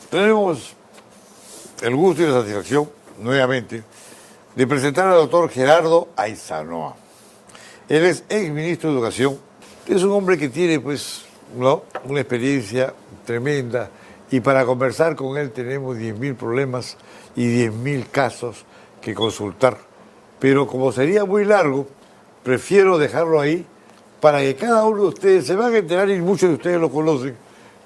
Tenemos el gusto y la satisfacción, nuevamente, de presentar al doctor Gerardo Aizanoa. Él es exministro de Educación. Es un hombre que tiene, pues, ¿no?, una experiencia tremenda, y para conversar con él tenemos 10.000 problemas y 10.000 casos que consultar. Pero como sería muy largo, prefiero dejarlo ahí para que cada uno de ustedes se van a enterar, y muchos de ustedes lo conocen,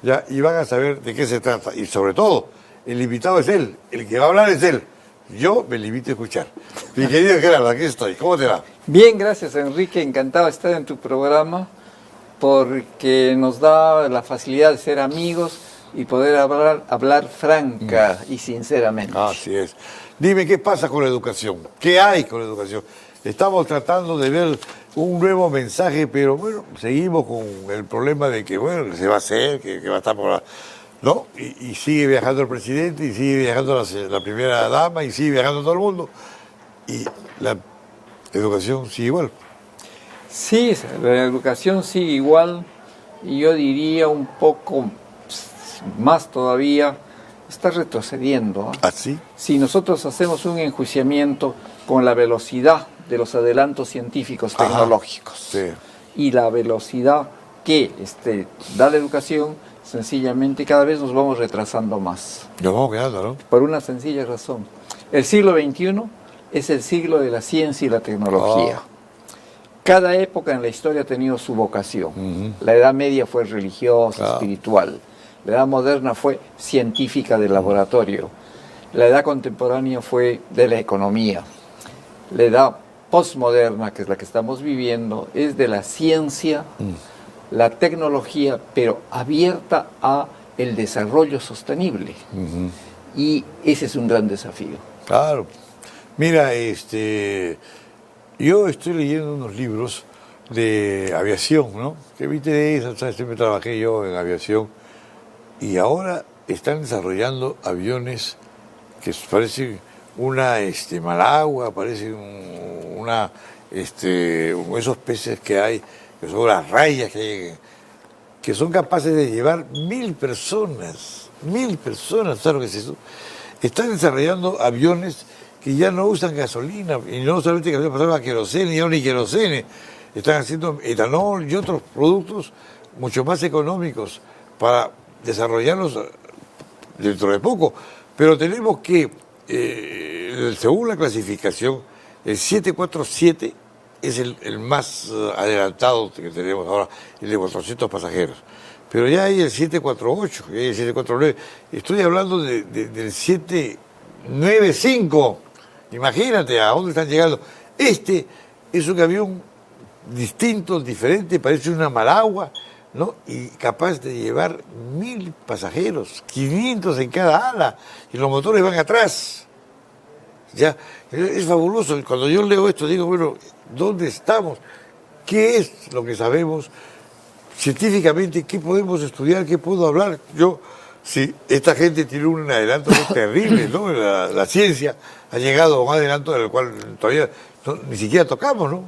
ya, y van a saber de qué se trata. Y sobre todo, el invitado es él, el que va a hablar es él. Yo me limito a escuchar. Mi querido Gerardo, aquí estoy. ¿Cómo te va? Bien, gracias, Enrique. Encantado de estar en tu programa porque nos da la facilidad de ser amigos y poder hablar franca y sinceramente. Así es. Dime, ¿qué pasa con la educación? ¿Qué hay con la educación? Estamos tratando de ver un nuevo mensaje, pero bueno, seguimos con el problema de que, bueno, que se va a hacer, que va a estar por la... ¿no? Y sigue viajando el presidente, y sigue viajando la primera dama, y sigue viajando todo el mundo. Y la educación sigue igual. Sí, la educación sigue igual, y yo diría un poco más todavía, está retrocediendo. ¿Ah, sí? Si nosotros hacemos un enjuiciamiento con la velocidad de los adelantos científicos tecnológicos, sí, y la velocidad que da la educación, sencillamente cada vez nos vamos retrasando más. Nos vamos quedando, ¿no? Por una sencilla razón. El siglo XXI es el siglo de la ciencia y la tecnología. Cada época en la historia ha tenido su vocación. La Edad Media fue religiosa, espiritual. La Edad Moderna fue científica de laboratorio. La Edad Contemporánea fue de la economía. La Edad Postmoderna, que es la que estamos viviendo, es de la ciencia, la tecnología, pero abierta a el desarrollo sostenible. Y ese es un gran desafío. Claro. Mira, yo estoy leyendo unos libros de aviación, ¿no? Que viste de eso, ¿sabes? Siempre trabajé yo en aviación, y ahora están desarrollando aviones que parecen una Malagua, parecen esos peces que hay, que son las rayas que son capaces de llevar 1.000 personas. 1.000 personas, ¿sabes lo que es eso? Están desarrollando aviones que ya no usan gasolina, y no solamente gasolina, pasaban a querosene, ya no ni querosene. Están haciendo etanol y otros productos mucho más económicos para desarrollarlos dentro de poco. Pero tenemos que, según la clasificación, el 747 es el más adelantado que tenemos ahora, el de 400 pasajeros. Pero ya hay el 748, ya hay el 749. Estoy hablando del 795. Imagínate a dónde están llegando. Este es un avión distinto, diferente, parece una Malagua, ¿no? Y capaz de llevar 1.000 pasajeros, 500 en cada ala, y los motores van atrás. Ya, es fabuloso. Cuando yo leo esto digo, bueno, ¿dónde estamos? ¿Qué es lo que sabemos científicamente? ¿Qué podemos estudiar? ¿Qué puedo hablar? Sí, esta gente tiene un adelanto terrible, ¿no? La ciencia ha llegado a un adelanto del cual todavía ni siquiera tocamos, ¿no?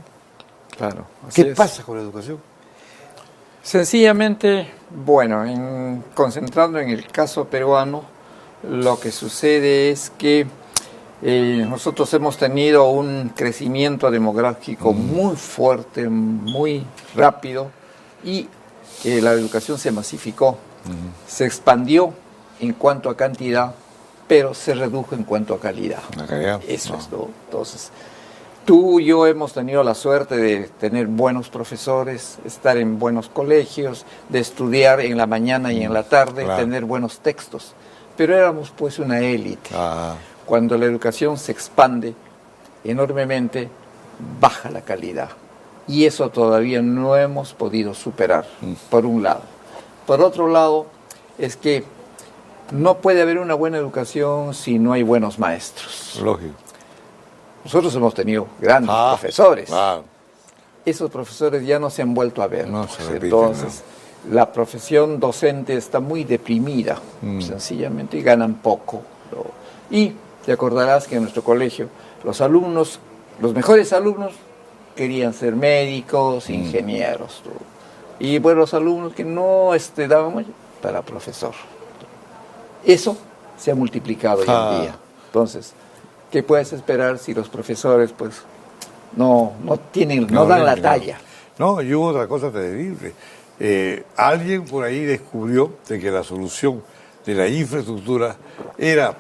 Claro. ¿Qué pasa con la educación? Sencillamente, bueno, concentrando en el caso peruano, lo que sucede es que nosotros hemos tenido un crecimiento demográfico muy fuerte, muy rápido, y la educación se masificó, se expandió en cuanto a cantidad, pero se redujo en cuanto a calidad. Eso es todo. Entonces, tú y yo hemos tenido la suerte de tener buenos profesores, estar en buenos colegios, de estudiar en la mañana y en la tarde, tener buenos textos, pero éramos pues una élite. Cuando la educación se expande enormemente, baja la calidad. Y eso todavía no hemos podido superar, por un lado. Por otro lado, es que no puede haber una buena educación si no hay buenos maestros. Lógico. Nosotros hemos tenido grandes profesores. Esos profesores ya no se han vuelto a ver. Entonces, la profesión docente está muy deprimida, sencillamente, y ganan poco. Y te acordarás que en nuestro colegio los alumnos, los mejores alumnos, querían ser médicos, ingenieros. Y bueno, los alumnos que no daban mucho, para profesor. Eso se ha multiplicado hoy en día. Entonces, ¿qué puedes esperar si los profesores pues no dan la talla? No, y hubo otra cosa terrible. Alguien por ahí descubrió de que la solución de la infraestructura era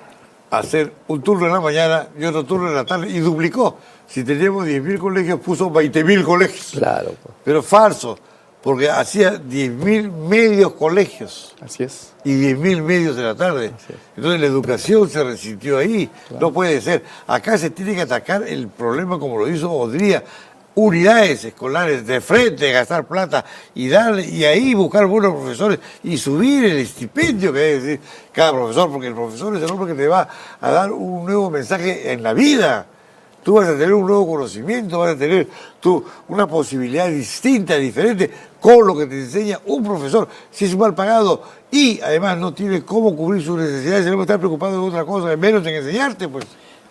hacer un turno en la mañana y otro turno en la tarde, y duplicó. Si teníamos 10.000 colegios, puso 20.000 colegios. Claro. Pero falso, porque hacía 10.000 medios colegios. Así es. Y 10.000 medios de la tarde. Entonces la educación se resintió ahí. Claro. No puede ser. Acá se tiene que atacar el problema como lo hizo Odría. Unidades escolares de frente, gastar plata y darle, y ahí buscar buenos profesores y subir el estipendio que debe decir cada profesor, porque el profesor es el hombre que te va a dar un nuevo mensaje en la vida. Tú vas a tener un nuevo conocimiento, vas a tener una posibilidad distinta, diferente, con lo que te enseña un profesor. Si es mal pagado y además no tiene cómo cubrir sus necesidades, debemos estar preocupados de otra cosa, menos en enseñarte, pues.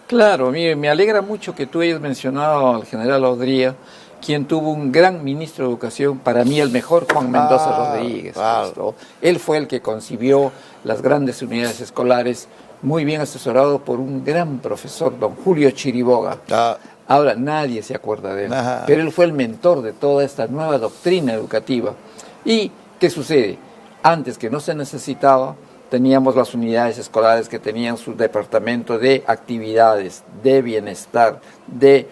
Claro, mire, me alegra mucho que tú hayas mencionado al general Odría, quien tuvo un gran ministro de Educación, para mí el mejor, Juan Mendoza Rodríguez. Claro. Pues, ¿no? Él fue el que concibió las grandes unidades escolares, muy bien asesorado por un gran profesor, don Julio Chiriboga. Ahora nadie se acuerda de él, pero él fue el mentor de toda esta nueva doctrina educativa. ¿Y qué sucede? Antes, que no se necesitaba, teníamos las unidades escolares que tenían su departamento de actividades, de bienestar, de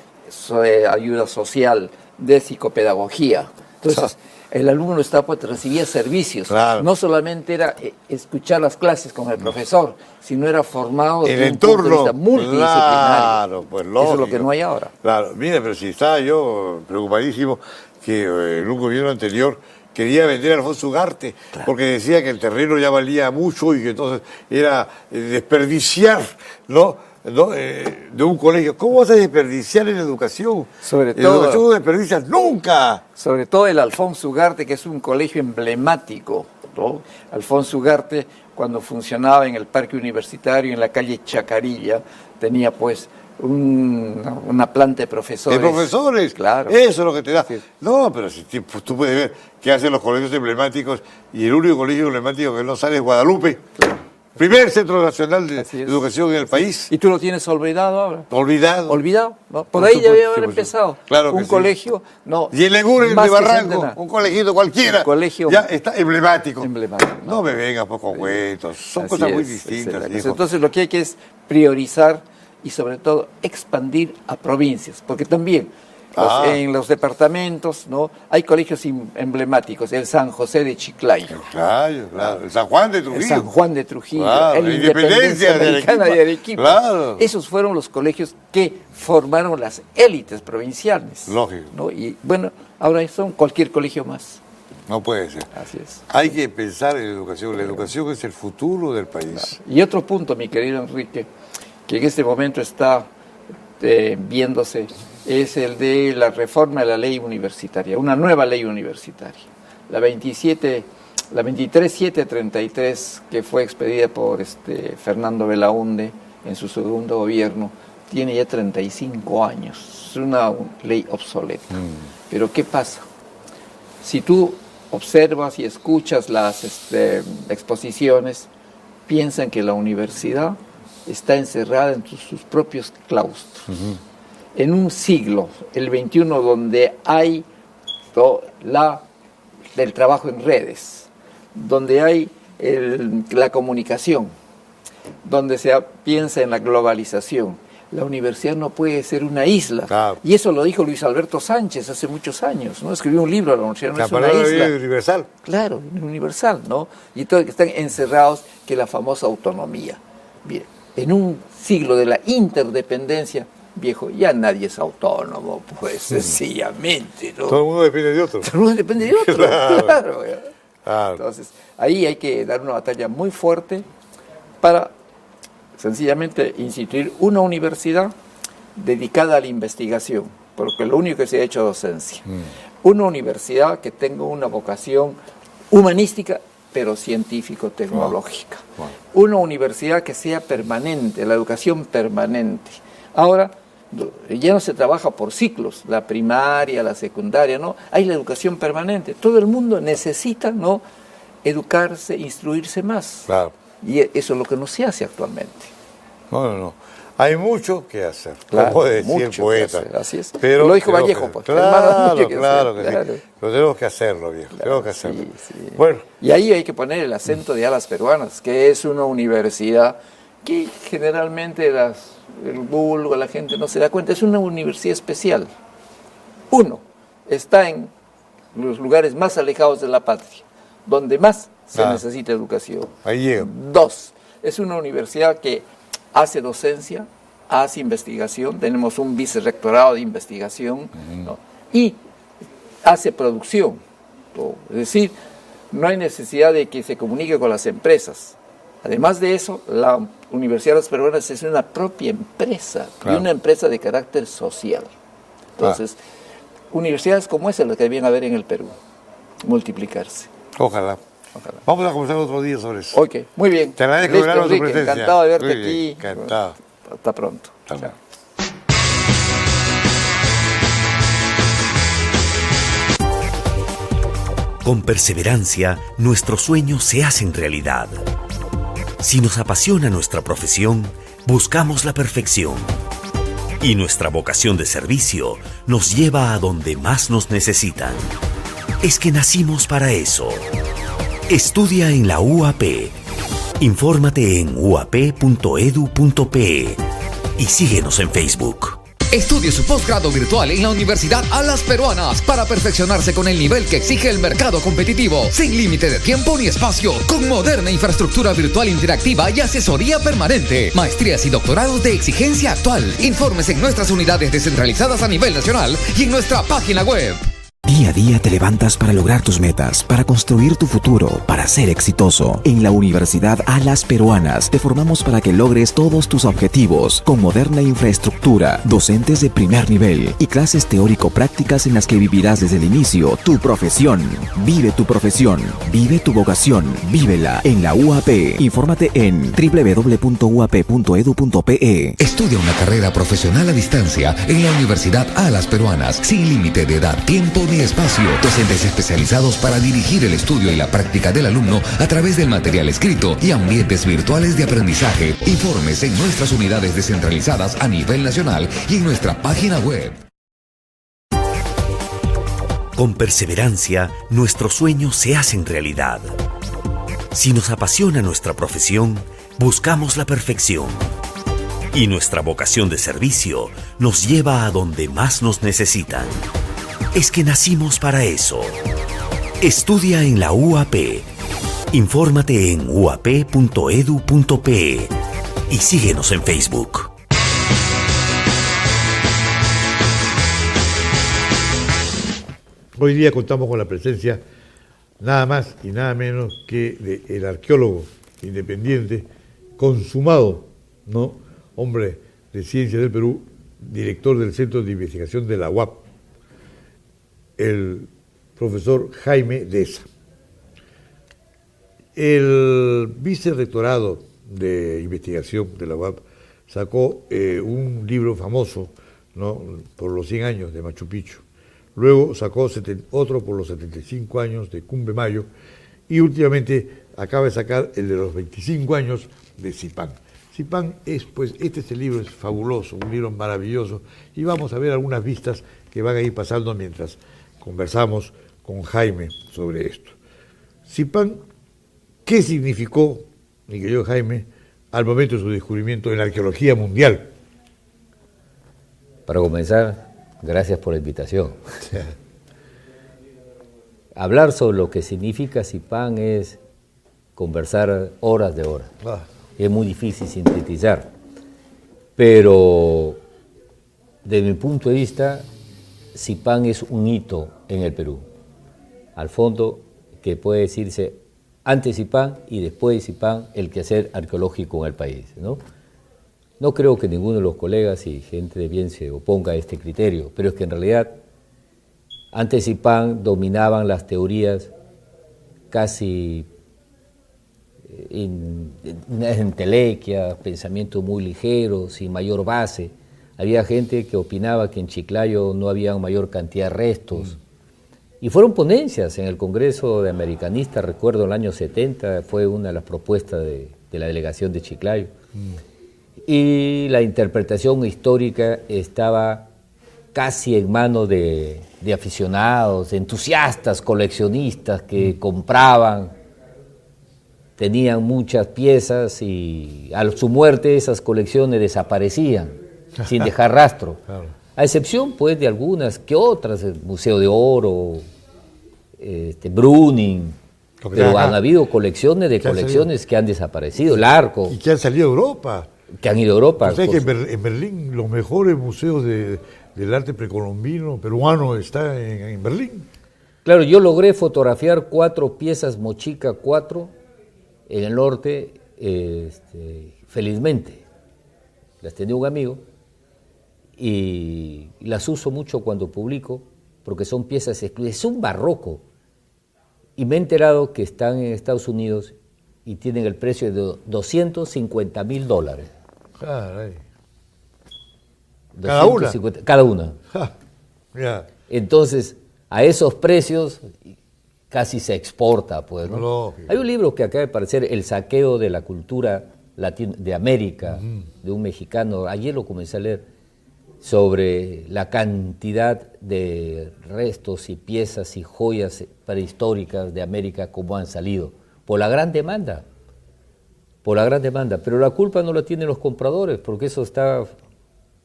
ayuda social, de psicopedagogía. Entonces, el alumno recibía servicios. Claro. No solamente era escuchar las clases con el profesor, sino era formado el desde entorno, un punto de vista multidisciplinario. Claro, pues lógico. Eso es lo que no hay ahora. Claro, mire, pero si estaba yo preocupadísimo que en un gobierno anterior quería vender a Alfonso Ugarte, claro, porque decía que el terreno ya valía mucho y que entonces era desperdiciar, ¿no? De un colegio. ¿Cómo vas a desperdiciar en educación? Sobre todo, en educación no desperdicias nunca. Sobre todo el Alfonso Ugarte, que es un colegio emblemático, ¿no? Alfonso Ugarte, cuando funcionaba en el Parque Universitario, en la calle Chacarilla, tenía pues una planta de profesores. De profesores, claro. Eso es lo que te da. Sí. No, pero si tú puedes ver qué hacen los colegios emblemáticos, y el único colegio emblemático que no sale es Guadalupe. Claro. Primer centro nacional de educación en el país. ¿Y tú lo tienes olvidado ahora? Olvidado, ¿no? Por ahí debe haber empezado. Claro, un colegio, no. Y en Leguren de Barranco, un colegio cualquiera. Un colegio ya está emblemático. No me vengas con cuentos. Son cosas muy distintas. Entonces lo que hay que es priorizar y sobre todo expandir a provincias, porque también en los departamentos, ¿no? Hay colegios emblemáticos, el San José de Chiclayo. Claro. El San Juan de Trujillo. El San Juan de Trujillo, claro, el Independencia Americana de Arequipa. Claro. Esos fueron los colegios que formaron las élites provinciales. Lógico. ¿No? Y bueno, ahora son cualquier colegio más. No puede ser. Así es. Hay que pensar en la educación. La educación es el futuro del país. Claro. Y otro punto, mi querido Enrique, que en este momento está viéndose, es el de la reforma de la ley universitaria, una nueva ley universitaria, la 23733, que fue expedida por Fernando Belaúnde en su segundo gobierno, tiene ya 35 años, es una ley obsoleta. Pero ¿qué pasa? Si tú observas y escuchas las exposiciones, piensan que la universidad está encerrada en sus propios claustros. En un siglo, el XXI, donde hay el trabajo en redes, donde hay la comunicación, donde se piensa en la globalización, la universidad no puede ser una isla. Claro. Y eso lo dijo Luis Alberto Sánchez hace muchos años, ¿no? Escribió un libro, la universidad no es una isla. Universal. Claro, universal, ¿no? Y todos están encerrados, que la famosa autonomía. Bien, en un siglo de la interdependencia, viejo, ya nadie es autónomo, pues sencillamente, ¿no? Todo el mundo depende de otro. Todo el mundo depende de otro, claro. Entonces, ahí hay que dar una batalla muy fuerte para sencillamente instituir una universidad dedicada a la investigación, porque lo único que se ha hecho es docencia. Una universidad que tenga una vocación humanística, pero científico-tecnológica. Una universidad que sea permanente, la educación permanente. Ahora, ya no se trabaja por ciclos, la primaria, la secundaria, ¿no? Hay la educación permanente. Todo el mundo necesita, ¿no?, educarse, instruirse más. Claro. Y eso es lo que no se hace actualmente. No. Hay mucho que hacer, Claro, como decía el mucho poeta. que hacer, así es. Pero Lo dijo tenemos Vallejo, que- pues. Claro, Hermano, mucho que claro hacer, que claro. sí. Pero tenemos que hacerlo, viejo. Tenemos que hacerlo. Sí. Bueno, Y ahí hay que poner el acento de Alas Peruanas, que es una universidad que generalmente el vulgo, la gente no se da cuenta, es una universidad especial. Uno, está en los lugares más alejados de la patria, donde más se necesita educación. ahí llega. Dos, es una universidad que hace docencia, hace investigación, tenemos un vicerrectorado de investigación, ¿no? Y hace producción. Es decir, no hay necesidad de que se comunique con las empresas. Además de eso, la Universidad de las Peruanas es una propia empresa, Claro. y una empresa de carácter social. Entonces, universidades como esa es la que debían haber en el Perú, multiplicarse. Ojalá. Ojalá. Vamos a conversar otro día sobre eso. Ok, muy bien. Te agradezco, Listo, Gerardo, tu Enrique, presencia. encantado de verte Muy bien, aquí. encantado. Hasta pronto. Hasta luego. Con perseverancia, nuestros sueños se hacen realidad. Si nos apasiona nuestra profesión, buscamos la perfección. Y nuestra vocación de servicio nos lleva a donde más nos necesitan. Es que nacimos para eso. Estudia en la UAP. Infórmate en uap.edu.pe y síguenos en Facebook. Estudie su posgrado virtual en la Universidad Alas Peruanas para perfeccionarse con el nivel que exige el mercado competitivo, sin límite de tiempo ni espacio, con moderna infraestructura virtual interactiva y asesoría permanente. Maestrías y doctorados de exigencia actual. Informes en nuestras unidades descentralizadas a nivel nacional y en nuestra página web. Día a día te levantas para lograr tus metas, para construir tu futuro, para ser exitoso. En la Universidad Alas Peruanas te formamos para que logres todos tus objetivos, con moderna infraestructura, docentes de primer nivel y clases teórico-prácticas en las que vivirás desde el inicio tu profesión. Vive tu profesión, vive tu vocación, vívela en la UAP. Infórmate en www.uap.edu.pe. Estudia una carrera profesional a distancia en la Universidad Alas Peruanas, sin límite de edad, tiempo ni espacio. Docentes especializados para dirigir el estudio y la práctica del alumno a través del material escrito y ambientes virtuales de aprendizaje. Informes en nuestras unidades descentralizadas a nivel nacional y en nuestra página web. Con perseverancia, nuestros sueños se hacen realidad. Si nos apasiona nuestra profesión, buscamos la perfección. Y nuestra vocación de servicio nos lleva a donde más nos necesitan. Es que nacimos para eso. Estudia en la UAP. Infórmate en uap.edu.pe y síguenos en Facebook. Hoy día contamos con la presencia nada más y nada menos que del arqueólogo independiente, consumado, ¿no? Hombre de ciencia del Perú, director del Centro de Investigación de la UAP, el profesor Jaime Deza. El vicerrectorado de investigación de la UAP sacó un libro famoso, ¿no?, por los 100 años de Machu Picchu. Luego sacó otro por los 75 años de Cumbe-Mayo y últimamente acaba de sacar el de los 25 años de Zipán. Zipán es, pues, este libro es fabuloso, un libro maravilloso, y vamos a ver algunas vistas que van a ir pasando mientras conversamos con Jaime sobre esto. Zipán, ¿qué significó, mi querido Jaime, al momento de su descubrimiento en la arqueología mundial? Para comenzar, gracias por la invitación. Hablar sobre lo que significa Zipán es conversar horas de horas. Es muy difícil sintetizar. Pero, de mi punto de vista, Zipán es un hito en el Perú. Al fondo, que puede decirse antes Zipán y después de Zipán el quehacer arqueológico en el país, ¿no? No creo que ninguno de los colegas y gente de bien se oponga a este criterio, pero es que en realidad antes Zipán dominaban las teorías casi unas entelequias, pensamientos muy ligeros, sin mayor base. Había gente que opinaba que en Chiclayo no había mayor cantidad de restos. Y fueron ponencias en el Congreso de Americanistas, recuerdo el año 70, fue una de las propuestas de de la delegación de Chiclayo. Y la interpretación histórica estaba casi en manos de aficionados, entusiastas, coleccionistas que compraban, tenían muchas piezas y a su muerte esas colecciones desaparecían sin dejar rastro. Claro. A excepción pues de algunas que otras, el Museo de Oro, Bruning, Lo que pero acá, han habido colecciones de que han colecciones que han desaparecido, el Arco, Y que han salido a Europa. que han ido a Europa. ¿Sabes que en Berlín los mejores museos del arte precolombino, peruano, están en Berlín? Claro, yo logré fotografiar 4 piezas Mochica 4 en el norte, felizmente. Las tenía un amigo y las uso mucho cuando publico porque son piezas exclusivas, es un barroco. Y me he enterado que están en Estados Unidos y tienen el precio de $250,000. Caray. ¿Cada una? 250, cada una. Ja, ya. Entonces, a esos precios casi se exporta, pues, ¿no? Lógico. Hay un libro que acaba de aparecer, El saqueo de la cultura de América, de un mexicano, ayer lo comencé a leer, sobre la cantidad de restos y piezas y joyas prehistóricas de América como han salido, por la gran demanda, pero la culpa no la tienen los compradores, porque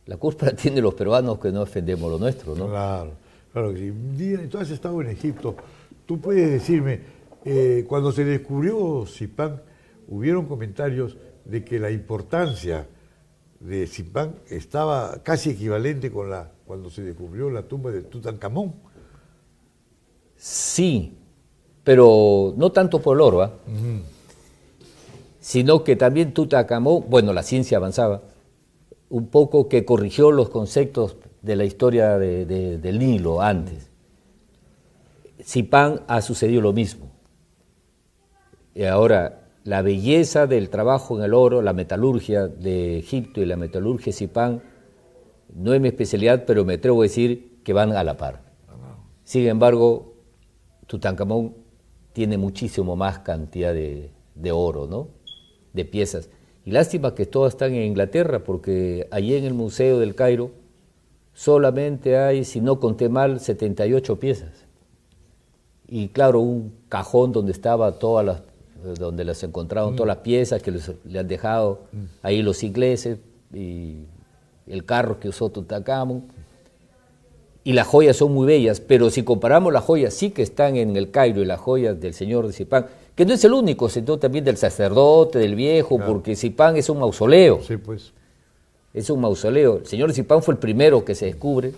la culpa la tienen los peruanos que no defendemos lo nuestro, ¿no? Claro, claro que sí. Dina, tú has estado en Egipto. Tú puedes decirme, cuando se descubrió Zipán, hubieron comentarios de que la importancia de Zipán estaba casi equivalente con cuando se descubrió la tumba de Tutankamón. Sí, pero no tanto por el oro, ¿ah? Sino que también Tutankamón, bueno, la ciencia avanzaba, un poco que corrigió los conceptos de la historia del Nilo antes. Zipán ha sucedido lo mismo. Y ahora, la belleza del trabajo en el oro, la metalurgia de Egipto y la metalurgia de Zipán, no es mi especialidad, pero me atrevo a decir que van a la par. Sin embargo, Tutankamón tiene muchísimo más cantidad de oro, ¿no? De piezas. Y lástima que todas están en Inglaterra, porque allí en el Museo del Cairo solamente hay, si no conté mal, 78 piezas. Y claro, un cajón donde estaba donde las encontraron todas las piezas que le han dejado ahí los ingleses, y el carro que usó Tutankamón. Y las joyas son muy bellas, pero si comparamos las joyas sí que están en el Cairo y las joyas del señor de Zipán, que no es el único, sino también del sacerdote, del viejo, claro, porque Zipán es un mausoleo. Sí, pues. Es un mausoleo. El señor Zipán fue el primero que se descubre,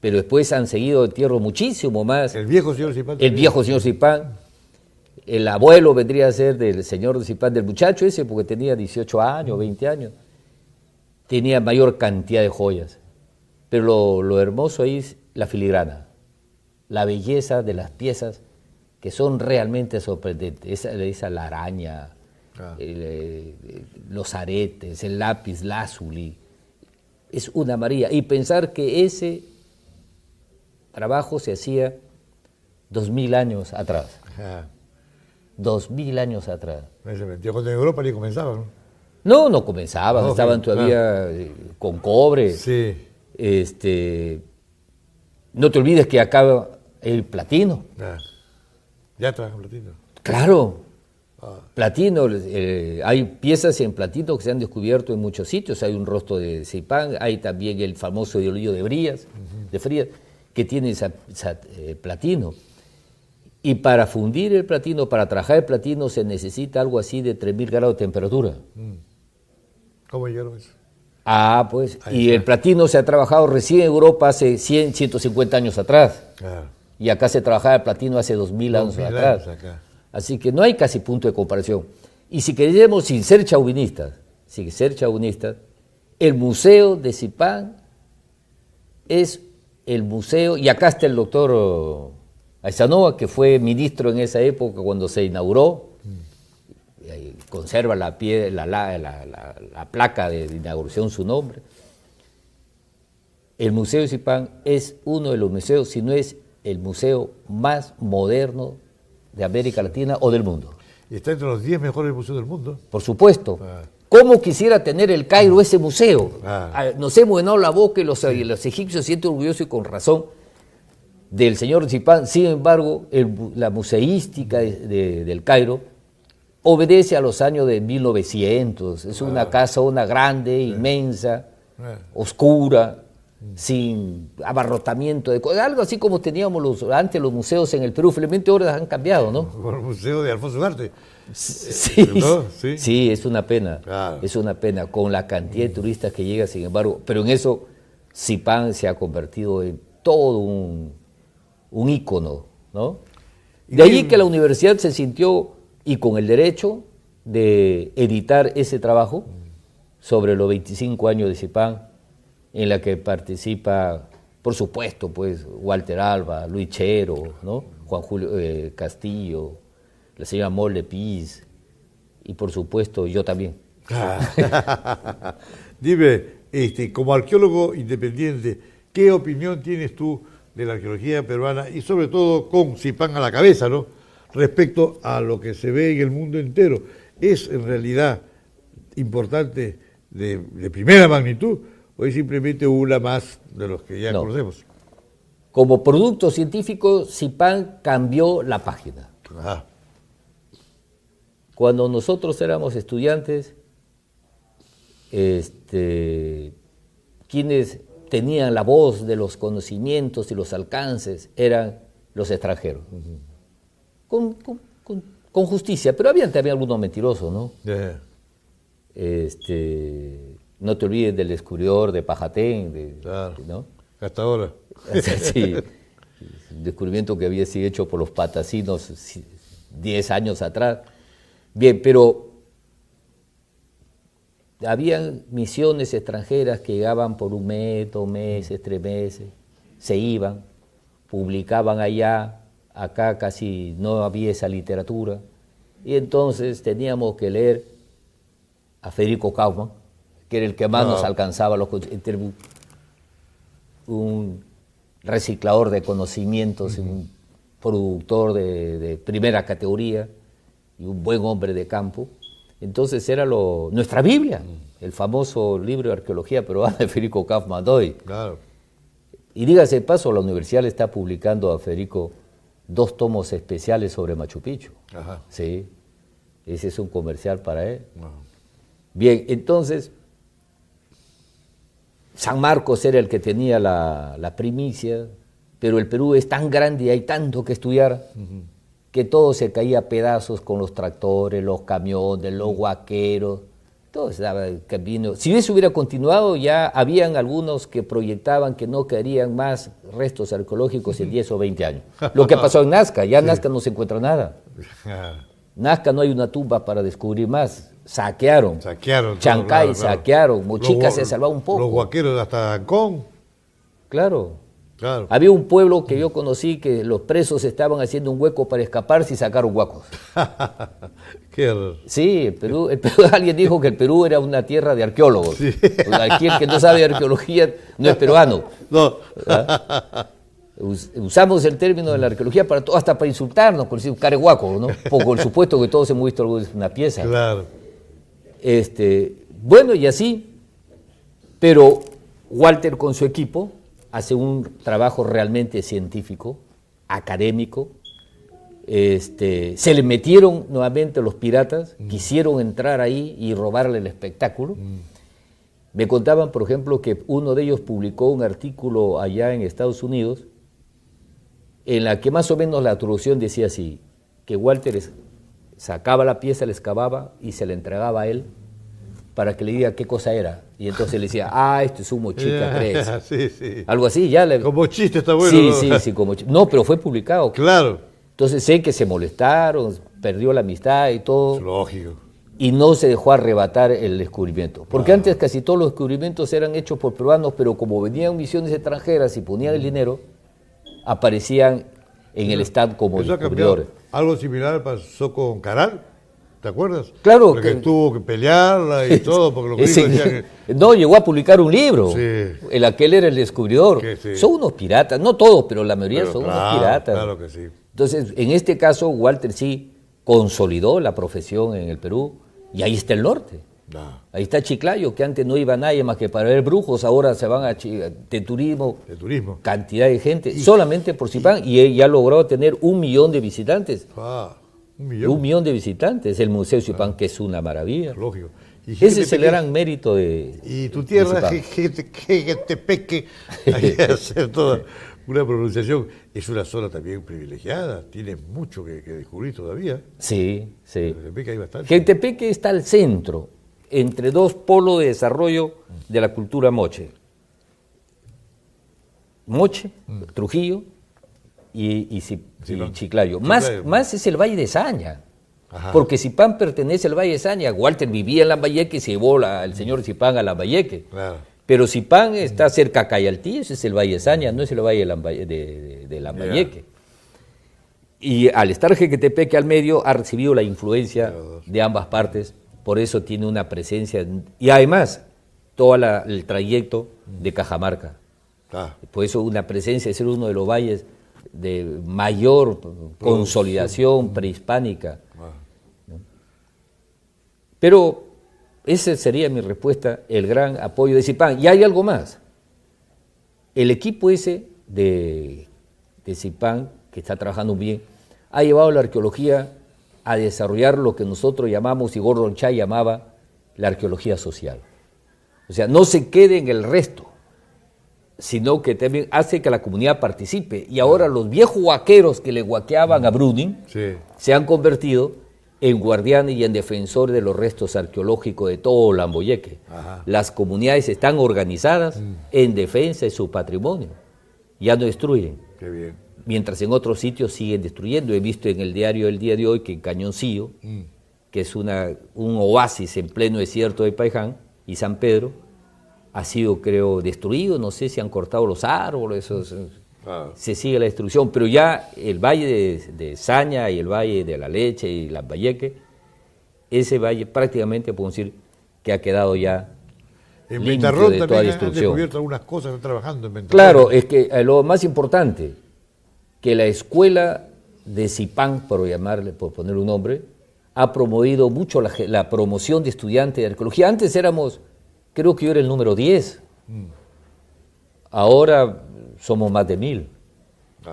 pero después han seguido entierros muchísimo más. El viejo señor Zipán. El viejo señor Zipán. El abuelo vendría a ser del señor Zipán, del muchacho ese, porque tenía 18 años, 20 años. Tenía mayor cantidad de joyas. Pero lo hermoso ahí es la filigrana, la belleza de las piezas que son realmente sorprendentes. Esa la araña, los aretes, el lápiz lazuli, es una maravilla. Y pensar que ese trabajo se hacía 2000 años atrás. Ajá. 2000 años atrás. Cuando en Europa ni comenzaban, ¿no? No comenzaban, No, estaban todavía con cobre. Sí. No te olvides que acá el platino. Ya trabajan platino. Claro, platino. Hay piezas en platino que se han descubierto en muchos sitios. Hay un rostro de Zipán, hay también el famoso diolillo de Frías, que tiene platino. Y para fundir el platino, para trabajar el platino, se necesita algo así de 3000 grados de temperatura. ¿Cómo llegaron eso? Pues, ahí y está. el platino se ha trabajado recién en Europa hace 100, 150 años atrás. Claro. Y acá se trabajaba el platino hace 2000 años atrás. Acá. Así que no hay casi punto de comparación. Y si queremos, sin ser chauvinistas, el Museo de Zipán es el museo, y acá está el doctor Aizanova, que fue ministro en esa época cuando se inauguró, conserva la placa de inauguración su nombre. El Museo de Zipán es uno de los museos, si no es el museo más moderno de América Latina o del mundo. Y está entre los 10 mejores museos del mundo. Por supuesto. Ah. ¿Cómo quisiera tener el Cairo ese museo? Ah. Nos hemos llenado la boca y los egipcios se sienten orgullosos y con razón del señor Zipán. Sin embargo, la museística del Cairo obedece a los años de 1900. Es una casa, una grande, inmensa, oscura, sin abarrotamiento de cosas. Algo así como teníamos antes los museos en el Perú. Felizmente ahora han cambiado, ¿no? Con el museo de Alfonso Ugarte. Sí, ¿No? sí, es una pena. Claro. Es una pena con la cantidad de turistas que llega, sin embargo. Pero en eso, Zipán se ha convertido en todo un ícono, ¿no? De allí que la universidad se sintió, y con el derecho de editar ese trabajo sobre los 25 años de Zipán, en la que participa, por supuesto, pues Walter Alba, Luis Chero, ¿no? Juan Julio Castillo, la señora Mole Piz, y por supuesto yo también. Dime, como arqueólogo independiente, ¿qué opinión tienes tú de la arqueología peruana y sobre todo con Zipán a la cabeza, ¿no? Respecto a lo que se ve en el mundo entero? ¿Es en realidad importante de primera magnitud o es simplemente una más de los que ya conocemos? Como producto científico, Zipán cambió la página. Ajá. Cuando nosotros éramos estudiantes, quienes tenían la voz de los conocimientos y los alcances eran los extranjeros. Con justicia, pero habían también algunos mentirosos, ¿no? Yeah. No te olvides del descubridor de Pajatén, Claro. ¿no? Hasta ahora. Sí, el descubrimiento que había sido hecho por los patasinos 10 años atrás. Bien, pero habían misiones extranjeras que llegaban por 1 mes, 2 meses, 3 meses, se iban, publicaban allá, acá casi no había esa literatura, y entonces teníamos que leer a Federico Kaufmann, que era el que más nos alcanzaba, un reciclador de conocimientos, un productor de primera categoría y un buen hombre de campo. Entonces era nuestra Biblia, el famoso libro de arqueología peruana de Federico Kaufmann Doy. Claro. Y dígase de paso, la universidad le está publicando a Federico 2 tomos especiales sobre Machu Picchu. Ajá. Sí, ese es un comercial para él. No. Bien, entonces, San Marcos era el que tenía la primicia, pero el Perú es tan grande y hay tanto que estudiar que todo se caía a pedazos con los tractores, los camiones, los huaqueros, todo se daba el camino. Si eso hubiera continuado, ya habían algunos que proyectaban que no quedarían más restos arqueológicos en 10 o 20 años. Lo que ha pasado en Nazca, ya en Nazca no se encuentra nada. Nazca no hay una tumba para descubrir más. Saquearon. Chancay, claro. saquearon. Mochica se salvaba un poco. Los huaqueros hasta Ancón. Claro. Claro. Había un pueblo que yo conocí que los presos estaban haciendo un hueco para escaparse y sacaron huacos. Qué error. Sí, el Perú, alguien dijo que el Perú era una tierra de arqueólogos. Sí. O sea, aquel que no sabe de arqueología no es peruano. No. Usamos el término de la arqueología para todo, hasta para insultarnos, por decir carehuaco, ¿no? Por supuesto que todos hemos visto una pieza. Claro. Bueno, y así, pero Walter con su equipo hace un trabajo realmente científico, académico. Se le metieron nuevamente los piratas, quisieron entrar ahí y robarle el espectáculo. Me contaban, por ejemplo, que uno de ellos publicó un artículo allá en Estados Unidos en la que más o menos la traducción decía así, que Walter sacaba la pieza, la excavaba y se la entregaba a él para que le diga qué cosa era. Y entonces le decía, esto es un Mochica 3. Sí, sí. Algo así, ya. Como chiste está bueno. Sí, ¿no? sí, como chiste. No, pero fue publicado. Claro. Entonces sé que se molestaron, perdió la amistad y todo. Lógico. Y no se dejó arrebatar el descubrimiento. Porque antes casi todos los descubrimientos eran hechos por peruanos, pero como venían misiones extranjeras y ponían el dinero, aparecían en el stand como Eso ha descubridores. cambiado. Algo similar pasó con Caral, ¿te acuerdas? Claro. Porque tuvo que pelearla y todo, porque los gringos decían que... No, llegó a publicar un libro. Sí. Aquel era el descubridor. Sí. Son unos piratas, no todos, pero la mayoría son unos piratas. Claro que sí. Entonces, en este caso, Walter sí consolidó la profesión en el Perú, y ahí está el norte. No. Ahí está Chiclayo, que antes no iba nadie más que para ver brujos, ahora se van de turismo, cantidad de gente, solamente por Zipán, y ya logró tener 1 millón de visitantes. 1 millón. 1 millón de visitantes, el Museo Zipán, que es una maravilla. Lógico. Ese es el gran mérito de... Y tu tierra, Jequetepeque, hay que hacer toda una pronunciación. Es una zona también privilegiada, tiene mucho que descubrir todavía. Sí, sí. En Jequetepeque hay bastante. Jequetepeque está al centro, entre dos polos de desarrollo de la cultura moche. Moche, Trujillo y Chiclayo. Más es el Valle de Saña. Ajá. Porque Zipán pertenece al Valle de Saña. Walter vivía en Lambayeque y se llevó el señor Zipán a Lambayeque. Claro. Pero Zipán está cerca a Cayaltí, ese es el Valle de Saña, no es el Valle de Lambayeque. Y al estar Jequetepeque al medio, ha recibido la influencia de ambas partes, por eso tiene una presencia. Y además, todo el trayecto de Cajamarca. Por eso una presencia de ser uno de los valles de mayor consolidación prehispánica. Pero esa sería mi respuesta, el gran apoyo de Zipán. Y hay algo más. El equipo ese de Zipán, que está trabajando bien, ha llevado la arqueología a desarrollar lo que nosotros llamamos, y Gordon Chai llamaba, la arqueología social. O sea, no se quede en el resto, sino que también hace que la comunidad participe. Y ahora los viejos huaqueros que le huaqueaban a Bruning se han convertido en guardianes y en defensores de los restos arqueológicos de todo Lambayeque. Las comunidades están organizadas en defensa de su patrimonio. Ya no destruyen. Qué bien. Mientras en otros sitios siguen destruyendo. He visto en el diario El Día de Hoy que en Cañoncillo, que es un oasis en pleno desierto de Paiján y San Pedro, ha sido, creo, destruido. No sé si han cortado los árboles, se sigue la destrucción, pero ya el valle de Saña y el valle de la Leche y Lambayeque, ese valle prácticamente podemos decir que ha quedado ya en limpio Ventarrón de toda también destrucción. han descubierto algunas cosas, están trabajando en Ventarrón. Claro, es que lo más importante, que la escuela de Zipán, por poner un nombre, ha promovido mucho la promoción de estudiantes de arqueología. Antes éramos, creo que yo era el número 10. Ahora somos más de 1000.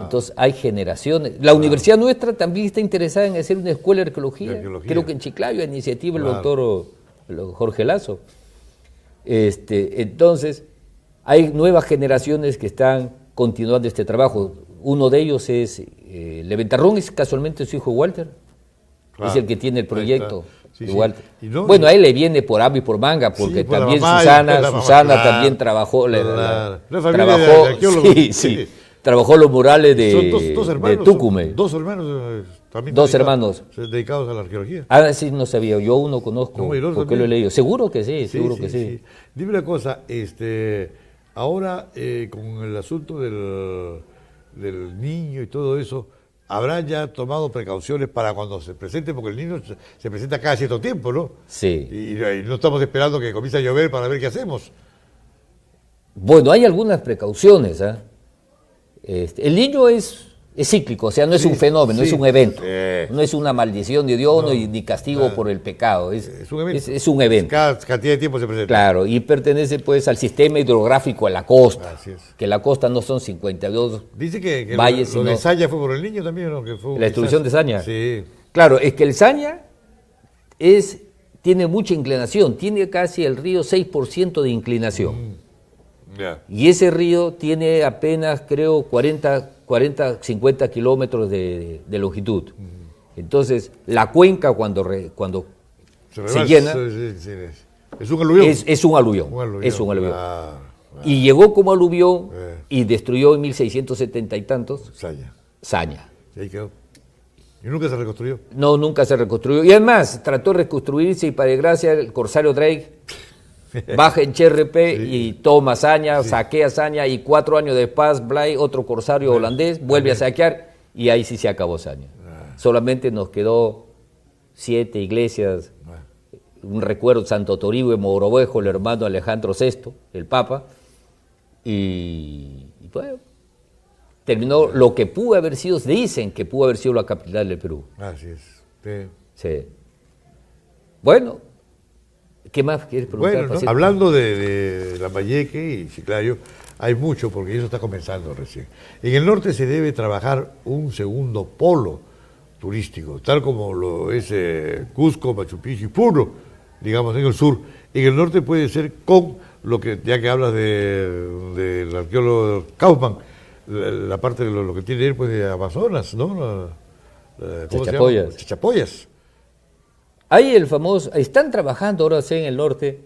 Entonces hay generaciones. La universidad nuestra también está interesada en hacer una escuela de arqueología. Creo que en Chiclayo, a iniciativa del doctor Jorge Lazo. Entonces, hay nuevas generaciones que están continuando este trabajo. Uno de ellos es Leventarrón, es casualmente su hijo Walter. Es el que tiene el proyecto. Sí, Walter. No, bueno, a él le viene por hambre y por manga, porque por también Susana también trabajó. Trabajó los murales de Tucumé. Dos hermanos también. Dos hermanos. Dedicados a la arqueología. Sí, no sabía. Yo uno conozco, porque lo he leído. Seguro que sí, seguro que sí. Dime una cosa, ahora con el asunto del niño y todo eso, ¿habrán ya tomado precauciones para cuando se presente? Porque el niño se presenta cada cierto tiempo, ¿no? Sí. Y no estamos esperando que comience a llover para ver qué hacemos. Bueno, hay algunas precauciones. El niño es cíclico, o sea, no es un fenómeno, es un evento. No es una maldición de Dios ni castigo por el pecado. Es un evento. Es un evento. Cada cantidad de tiempo se presenta. Claro, y pertenece pues al sistema hidrográfico de la costa. Así es. Que la costa no son 52 Dice que valles, lo de Saña fue por el niño también, ¿no? Que fue la destrucción de Saña. Sí. Claro, es que el Saña tiene mucha inclinación, tiene casi el río 6% de inclinación. Y ese río tiene apenas, creo, 40, 50 kilómetros de longitud. Entonces, la cuenca cuando se llena... Es un aluvión. Es un aluvión. Y llegó como aluvión y destruyó en 1670 y tantos Saña. Y ahí quedó. ¿Y nunca se reconstruyó? No, nunca se reconstruyó. Y además, trató de reconstruirse y para desgracia el corsario Drake baja en Cherrepe y toma Saña, saquea Saña y 4 años después Blay, otro corsario holandés, vuelve a saquear y ahí sí se acabó Saña. Solamente nos quedó 7 iglesias, un recuerdo de Santo Toribio de Mogrovejo, el hermano Alejandro VI, el Papa, y bueno, terminó lo que pudo haber sido, dicen que pudo haber sido la capital del Perú. Así es. Sí. Sí. Bueno, ¿qué más quieres preguntar? Bueno, ¿no? Pacito? Hablando de Lambayeque y Chiclayo, hay mucho porque eso está comenzando recién. En el norte se debe trabajar un segundo polo turístico, tal como lo es Cusco, Machu Picchu y Puno, digamos, en el sur. En el norte puede ser con lo que, ya que hablas del arqueólogo Kaufman, la parte de lo que tiene él, pues, de Amazonas, ¿no? ¿Cómo se llama? Chachapoyas. Hay el famoso, están trabajando ahora sí en el norte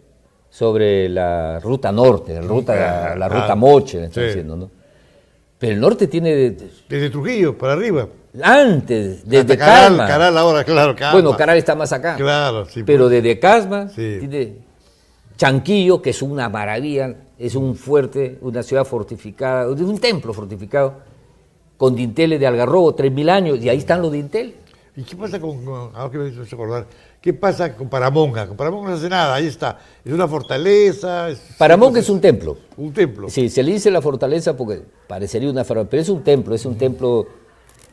sobre la ruta norte, la ruta Moche, están sí. diciendo, ¿no? Pero el norte tiene Desde Trujillo para arriba. antes, desde Hasta Caral, Casma. Caral ahora, claro, Casma. Bueno, Caral está más acá. Claro, sí. Pero pues. desde Casma Sí. tiene Chanquillo, que es una maravilla, es un fuerte, una ciudad fortificada, un templo fortificado, con dinteles de algarrobo, 3000 años, y ahí están los dinteles. ¿Y qué pasa ahora que me hizo acordar, qué pasa con Paramonga? Con Paramonga no se hace nada, ahí está. Es una fortaleza. Paramonga es un templo. Un templo. Sí, se le dice la fortaleza porque parecería una fortaleza, pero es un templo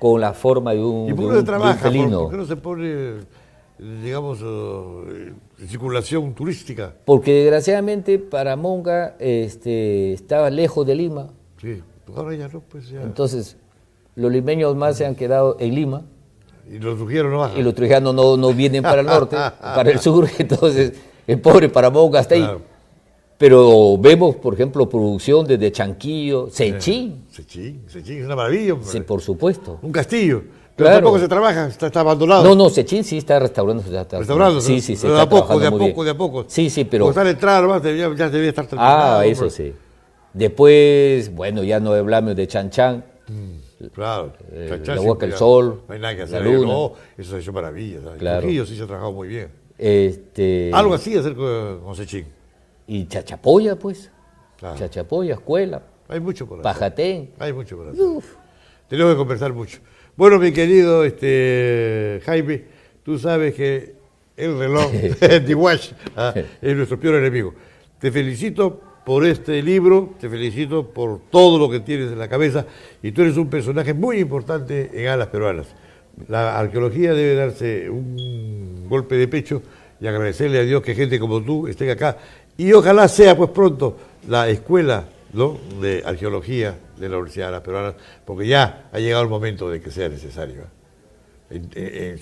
con la forma de un, ¿Y por de qué un- no se de un trabaja? felino. ¿Por qué no se pone, digamos, en circulación turística? Porque desgraciadamente Paramonga estaba lejos de Lima, Sí, pues ahora ya no, pues ya. entonces los limeños más se han quedado en Lima Y los trujeros no bajan. y los trujanos no vienen para el norte, para el sur, entonces el pobre Paramonga está ahí. Claro. Pero vemos, por ejemplo, producción desde Chanquillo, Sechín, Sechín es una maravilla, hombre. sí, por supuesto. Un castillo. Pero Claro. tampoco se trabaja, está abandonado. No, Sechín sí está restaurando. Restaurando, Sí, sí, pero está de a poco, trabajando de a muy poco, bien. de a poco. Sí, sí, pero... Como está la entrada, nomás, ya debía estar terminado. Ah, eso sí. Después, bueno, ya no hablamos de Chan Chan, Claro. la Huaca del Sol, No hay nada que la hacer. luna. No, eso se ha hecho maravillas. ¿sabes? Claro. Trujillo sí se ha trabajado muy bien. Algo Algo así hacer con Sechín. Y Chachapoya, pues. Claro. Chachapoya, Escuela, Hay mucho por hacer. Pajatén. Hay mucho por hacer. Tenemos que conversar mucho. Bueno, mi querido Jaime, tú sabes que el reloj de Watch es nuestro peor enemigo. Te felicito por este libro, te felicito por todo lo que tienes en la cabeza y tú eres un personaje muy importante en Alas Peruanas. La arqueología debe darse un golpe de pecho y agradecerle a Dios que gente como tú esté acá y ojalá sea pues pronto la escuela, ¿no?, de arqueología de la Universidad de Alas Peruanas, porque ya ha llegado el momento de que sea necesario.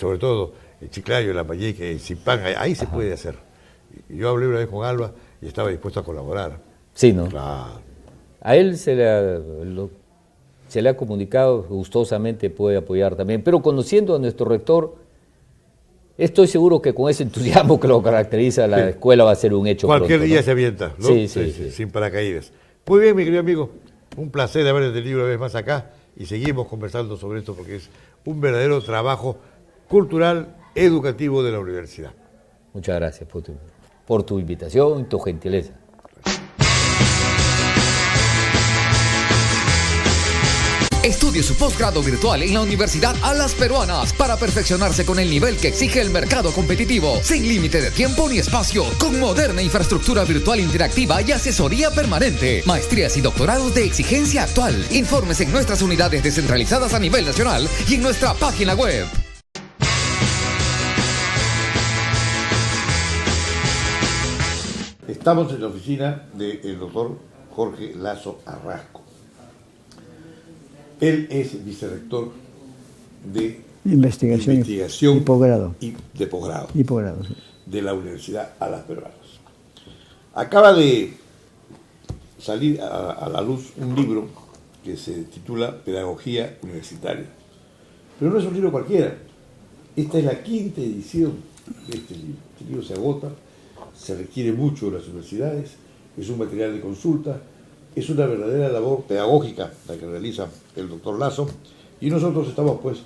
Sobre todo en Chiclayo, en Lambayeque, en Zipán, ahí se puede hacer. Yo hablé una vez con Alba y estaba dispuesto a colaborar. Sí, ¿no? Claro. A él se le ha comunicado, gustosamente puede apoyar también, pero conociendo a nuestro rector, estoy seguro que con ese entusiasmo que lo caracteriza, la escuela va a ser un hecho Cualquier pronto, día ¿no? se avienta, ¿no? Sí, sí. Sin paracaídas. Muy bien, mi querido amigo. Un placer de haber tenido una vez más acá y seguimos conversando sobre esto porque es un verdadero trabajo cultural, educativo de la universidad. Muchas gracias por tu invitación y tu gentileza. Estudie su posgrado virtual en la Universidad Alas Peruanas para perfeccionarse con el nivel que exige el mercado competitivo, sin límite de tiempo ni espacio, con moderna infraestructura virtual interactiva y asesoría permanente. Maestrías y doctorados de exigencia actual. Informes en nuestras unidades descentralizadas a nivel nacional y en nuestra página web. Estamos en la oficina del doctor Jorge Lazo Arrasco. Él es vicerrector de Investigación y posgrado. y de posgrado Y posgrado, sí. de la Universidad Alas Peruanas. Acaba de salir a la luz un libro que se titula Pedagogía Universitaria. Pero no es un libro cualquiera. Esta es la 5ª edición de este libro. Este libro se agota, se requiere mucho de las universidades, es un material de consulta, es una verdadera labor pedagógica la que realiza el doctor Lazo y nosotros estamos pues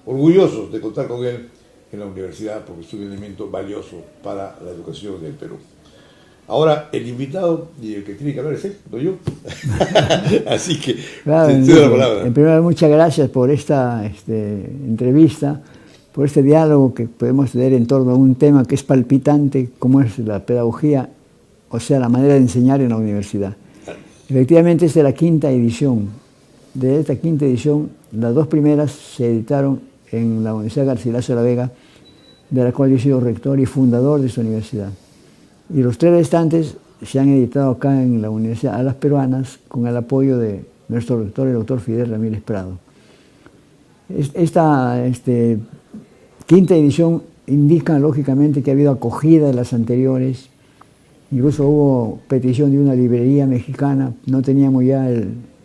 orgullosos de contar con él en la universidad porque es un elemento valioso para la educación del Perú. Ahora, el invitado y el que tiene que hablar es él, no yo. Así que Claro, te doy la palabra. en primer lugar, muchas gracias por esta entrevista, por este diálogo que podemos tener en torno a un tema que es palpitante, como es la pedagogía, o sea, la manera de enseñar en la universidad. Efectivamente, esta es la 5ª edición. De esta 5ª edición, las 2 primeras se editaron en la Universidad Garcilaso de la Vega de la cual yo he sido rector y fundador de esta universidad. Y los 3 restantes se han editado acá en la Universidad a las Peruanas con el apoyo de nuestro rector, el doctor Fidel Ramírez Prado. Esta quinta edición indica lógicamente que ha habido acogida de las anteriores, incluso hubo petición de una librería mexicana, no teníamos ya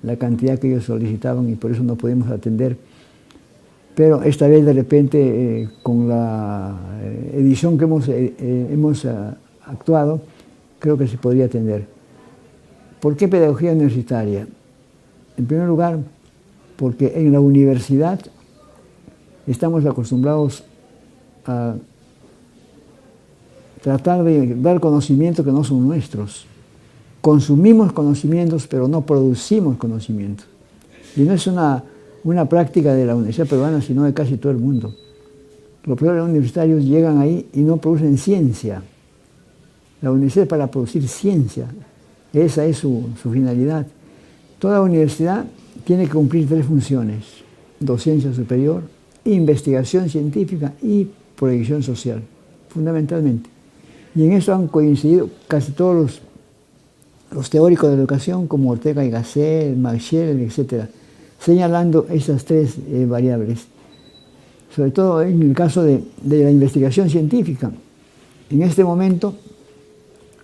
la cantidad que ellos solicitaban y por eso no pudimos atender, pero esta vez de repente con la edición que hemos actuado, creo que se podría atender. ¿Por qué pedagogía universitaria? En primer lugar, porque en la universidad estamos acostumbrados a tratar de dar conocimientos que no son nuestros. Consumimos conocimientos, pero no producimos conocimientos. Y no es una práctica de la Universidad Peruana, sino de casi todo el mundo. Los profesores universitarios llegan ahí y no producen ciencia. La universidad es para producir ciencia. Esa es su finalidad. Toda universidad tiene que cumplir 3 funciones: docencia superior, investigación científica y proyección social, fundamentalmente. Y en eso han coincidido casi todos los teóricos de la educación, como Ortega y Gasset, Marshall, etc., señalando esas 3 variables. Sobre todo en el caso de la investigación científica. En este momento,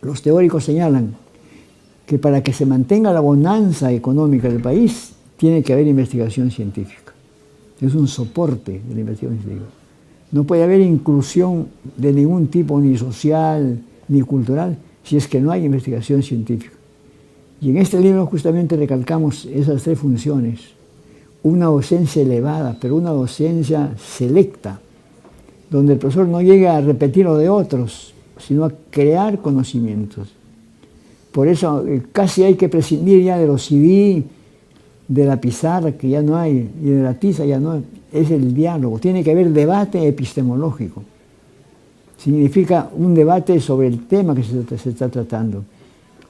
los teóricos señalan que para que se mantenga la bonanza económica del país, tiene que haber investigación científica. Es un soporte de la investigación científica. No puede haber inclusión de ningún tipo, ni social, ni cultural, si es que no hay investigación científica. Y en este libro justamente recalcamos esas 3 funciones. Una docencia elevada, pero una docencia selecta, donde el profesor no llega a repetir lo de otros, sino a crear conocimientos. Por eso casi hay que prescindir ya de los CD, de la pizarra, que ya no hay, y de la tiza ya no hay. Es el diálogo. Tiene que haber debate epistemológico. Significa un debate sobre el tema que se está tratando.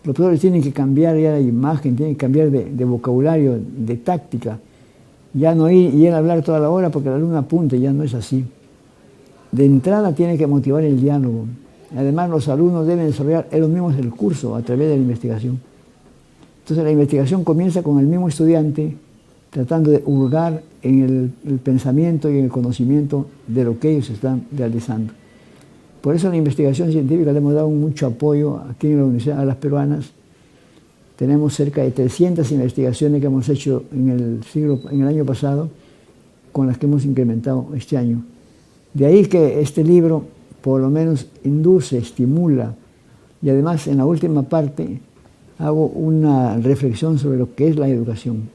Los profesores tienen que cambiar ya de imagen, tienen que cambiar de vocabulario, de táctica. Ya no ir y él hablar toda la hora porque el alumno apunte, ya no es así. De entrada tiene que motivar el diálogo. Además, los alumnos deben desarrollar ellos mismos el curso a través de la investigación. Entonces, la investigación comienza con el mismo estudiante tratando de hurgar en el pensamiento y en el conocimiento de lo que ellos están realizando. Por eso, a la investigación científica le hemos dado mucho apoyo aquí en la Universidad a las Peruanas. Tenemos cerca de 300 investigaciones que hemos hecho en el año pasado, con las que hemos incrementado este año. De ahí que este libro, por lo menos, induce, estimula, y además en la última parte hago una reflexión sobre lo que es la educación.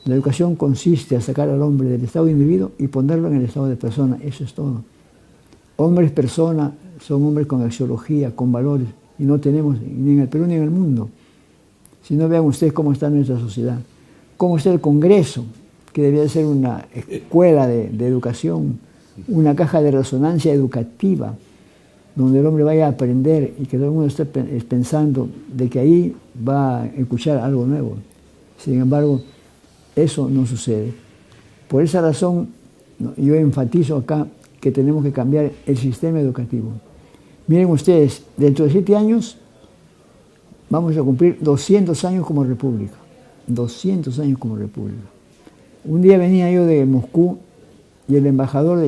La educación consiste en sacar al hombre del estado de individuo y ponerlo en el estado de persona, eso es todo. Hombres persona son hombres con axiología, con valores, y no tenemos ni en el Perú ni en el mundo. Si no, vean ustedes cómo está nuestra sociedad, cómo está el Congreso, que debería ser una escuela de educación, una caja de resonancia educativa, donde el hombre vaya a aprender y que todo el mundo esté pensando de que ahí va a escuchar algo nuevo. Sin embargo, eso no sucede. Por esa razón, yo enfatizo acá que tenemos que cambiar el sistema educativo. Miren ustedes, dentro de 7 años vamos a cumplir 200 años como república. 200 años como república. Un día venía yo de Moscú y el embajador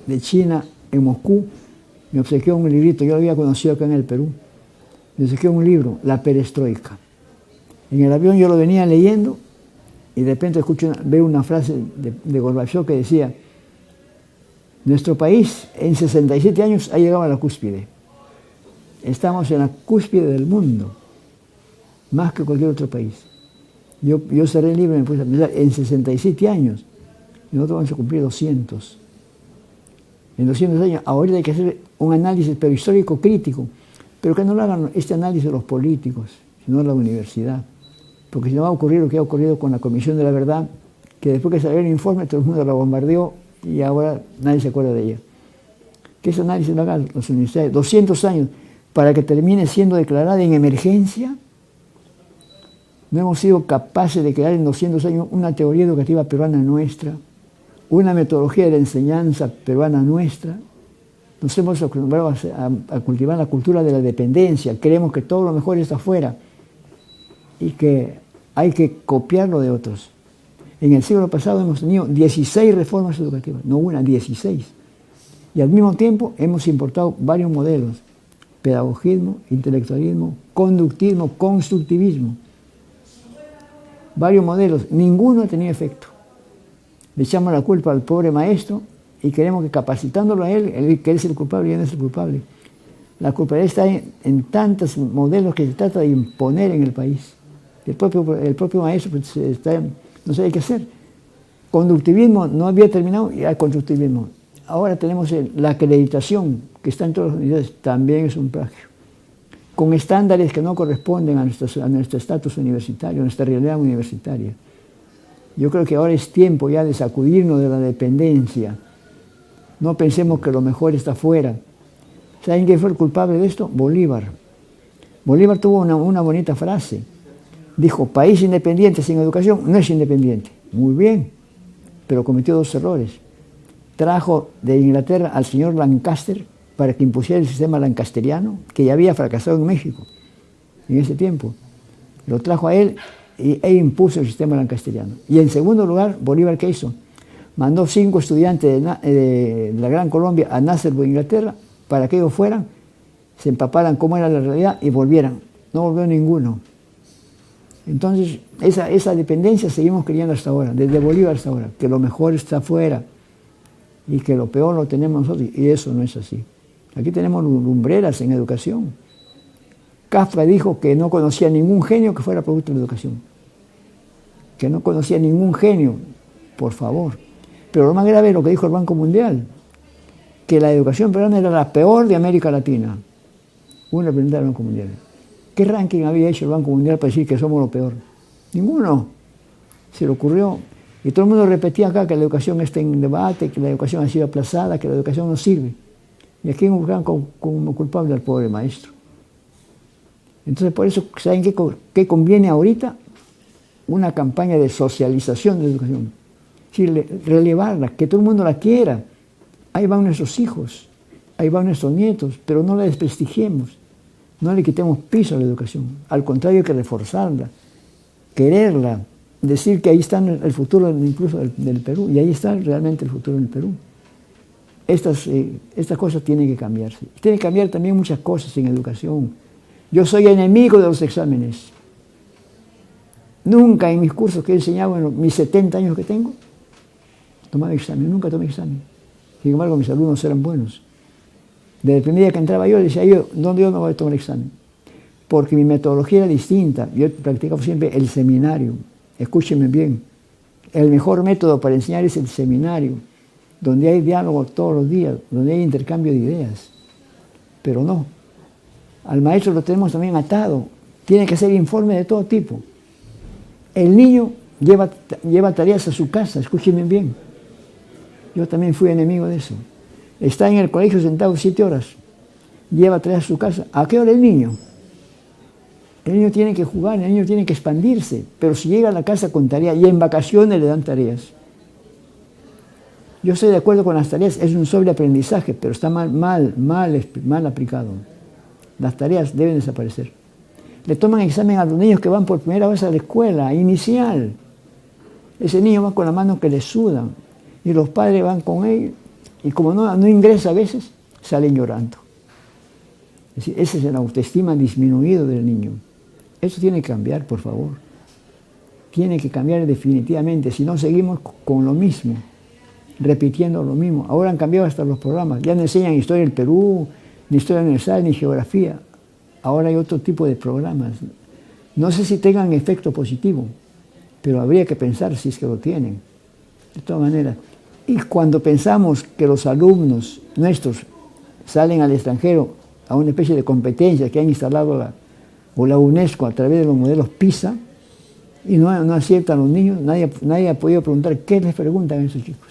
de China en Moscú me obsequió un librito, yo lo había conocido acá en el Perú. Me obsequió un libro, La Perestroika. En el avión yo lo venía leyendo y de repente veo una frase de Gorbachev que decía: nuestro país en 67 años ha llegado a la cúspide. Estamos en la cúspide del mundo, más que cualquier otro país. Yo cerré el libro y me puse a pensar, en 67 años, y nosotros vamos a cumplir 200. En 200 años, ahorita hay que hacer un análisis, pero histórico crítico, pero que no lo hagan este análisis los políticos, sino la universidad. Porque si no va a ocurrir lo que ha ocurrido con la Comisión de la Verdad, que después que salió el informe todo el mundo la bombardeó y ahora nadie se acuerda de ella. Que ese análisis lo hagan las universidades, 200 años, para que termine siendo declarada en emergencia. No hemos sido capaces de crear en 200 años una teoría educativa peruana nuestra, una metodología de enseñanza peruana nuestra, Nos hemos acostumbrado a cultivar la cultura de la dependencia. Creemos que todo lo mejor está afuera y que hay que copiarlo de otros. En el siglo pasado hemos tenido 16 reformas educativas, no una, 16. Y al mismo tiempo hemos importado varios modelos: pedagogismo, intelectualismo, conductismo, constructivismo. Varios modelos, ninguno ha tenido efecto. Le echamos la culpa al pobre maestro y queremos que capacitándolo a él, que él es el culpable y él no es el culpable. La culpabilidad está en tantos modelos que se trata de imponer en el país. El propio maestro pues, no sabe qué hacer. Conductivismo no había terminado y hay constructivismo. Ahora tenemos la acreditación que está en todas las unidades, también es un plagio. Con estándares que no corresponden a nuestro estatus universitario, a nuestra realidad universitaria. Yo creo que ahora es tiempo ya de sacudirnos de la dependencia. No pensemos que lo mejor está afuera. ¿Saben quién fue el culpable de esto? Bolívar. Bolívar tuvo una bonita frase. Dijo: país independiente sin educación no es independiente. Muy bien, pero cometió dos errores. Trajo de Inglaterra al señor Lancaster para que impusiera el sistema lancasteriano, que ya había fracasado en México en ese tiempo. Lo trajo a él e impuso el sistema lancasteriano. Y en segundo lugar, Bolívar, ¿qué hizo? Mandó 5 estudiantes de la Gran Colombia a Nasserburg, Inglaterra, para que ellos fueran, se empaparan cómo era la realidad y volvieran. No volvió ninguno. Entonces, esa dependencia seguimos creyendo hasta ahora, desde Bolívar hasta ahora, que lo mejor está afuera y que lo peor lo tenemos nosotros, y eso no es así. Aquí tenemos lumbreras en educación. Kafka dijo que no conocía ningún genio que fuera producto de la educación. Que no conocía ningún genio, por favor. Pero lo más grave es lo que dijo el Banco Mundial, que la educación peruana era la peor de América Latina. Una pregunta del Banco Mundial. ¿Qué ranking había hecho el Banco Mundial para decir que somos lo peor? Ninguno. Se le ocurrió. Y todo el mundo repetía acá que la educación está en debate, que la educación ha sido aplazada, que la educación no sirve. Y aquí buscaban como culpable al pobre maestro. Entonces, por eso, ¿saben qué conviene ahorita? Una campaña de socialización de la educación. Es decir, relevarla, que todo el mundo la quiera. Ahí van nuestros hijos, ahí van nuestros nietos, pero no la desprestigiemos. No le quitemos piso a la educación. Al contrario, hay que reforzarla, quererla, decir que ahí está el futuro incluso del Perú, y ahí está realmente el futuro del Perú. Estas cosas tienen que cambiarse. Tienen que cambiar también muchas cosas en educación. Yo soy enemigo de los exámenes. Nunca en mis cursos que he enseñado en mis 70 años que tengo, tomaba examen, nunca tomé examen. Sin embargo, mis alumnos eran buenos. Desde el primer día que entraba yo, decía ¿dónde yo no voy a tomar examen? Porque mi metodología era distinta. Yo practicaba siempre el seminario. Escúchenme bien. El mejor método para enseñar es el seminario, donde hay diálogo todos los días, donde hay intercambio de ideas. Pero no. Al maestro lo tenemos también atado. Tiene que hacer informe de todo tipo. El niño lleva tareas a su casa, escúchenme bien. Yo también fui enemigo de eso. Está en el colegio sentado 7 horas, lleva tareas a su casa. ¿A qué hora el niño? El niño tiene que jugar, el niño tiene que expandirse, pero si llega a la casa con tareas y en vacaciones le dan tareas. Yo estoy de acuerdo con las tareas, es un sobreaprendizaje, pero está mal aplicado. Las tareas deben desaparecer. Le toman examen a los niños que van por primera vez a la escuela inicial. Ese niño va con la mano que le sudan y los padres van con él y como no ingresa a veces, salen llorando. Es decir, ese es el autoestima disminuido del niño. Eso tiene que cambiar, por favor. Tiene que cambiar definitivamente, si no seguimos con lo mismo, repitiendo lo mismo. Ahora han cambiado hasta los programas, ya no enseñan historia del Perú, ni historia universal, ni geografía. Ahora hay otro tipo de programas. No sé si tengan efecto positivo, pero habría que pensar si es que lo tienen. De todas maneras. Y cuando pensamos que los alumnos nuestros salen al extranjero a una especie de competencia que han instalado la UNESCO a través de los modelos PISA, y no aciertan los niños, nadie ha podido preguntar qué les preguntan a esos chicos.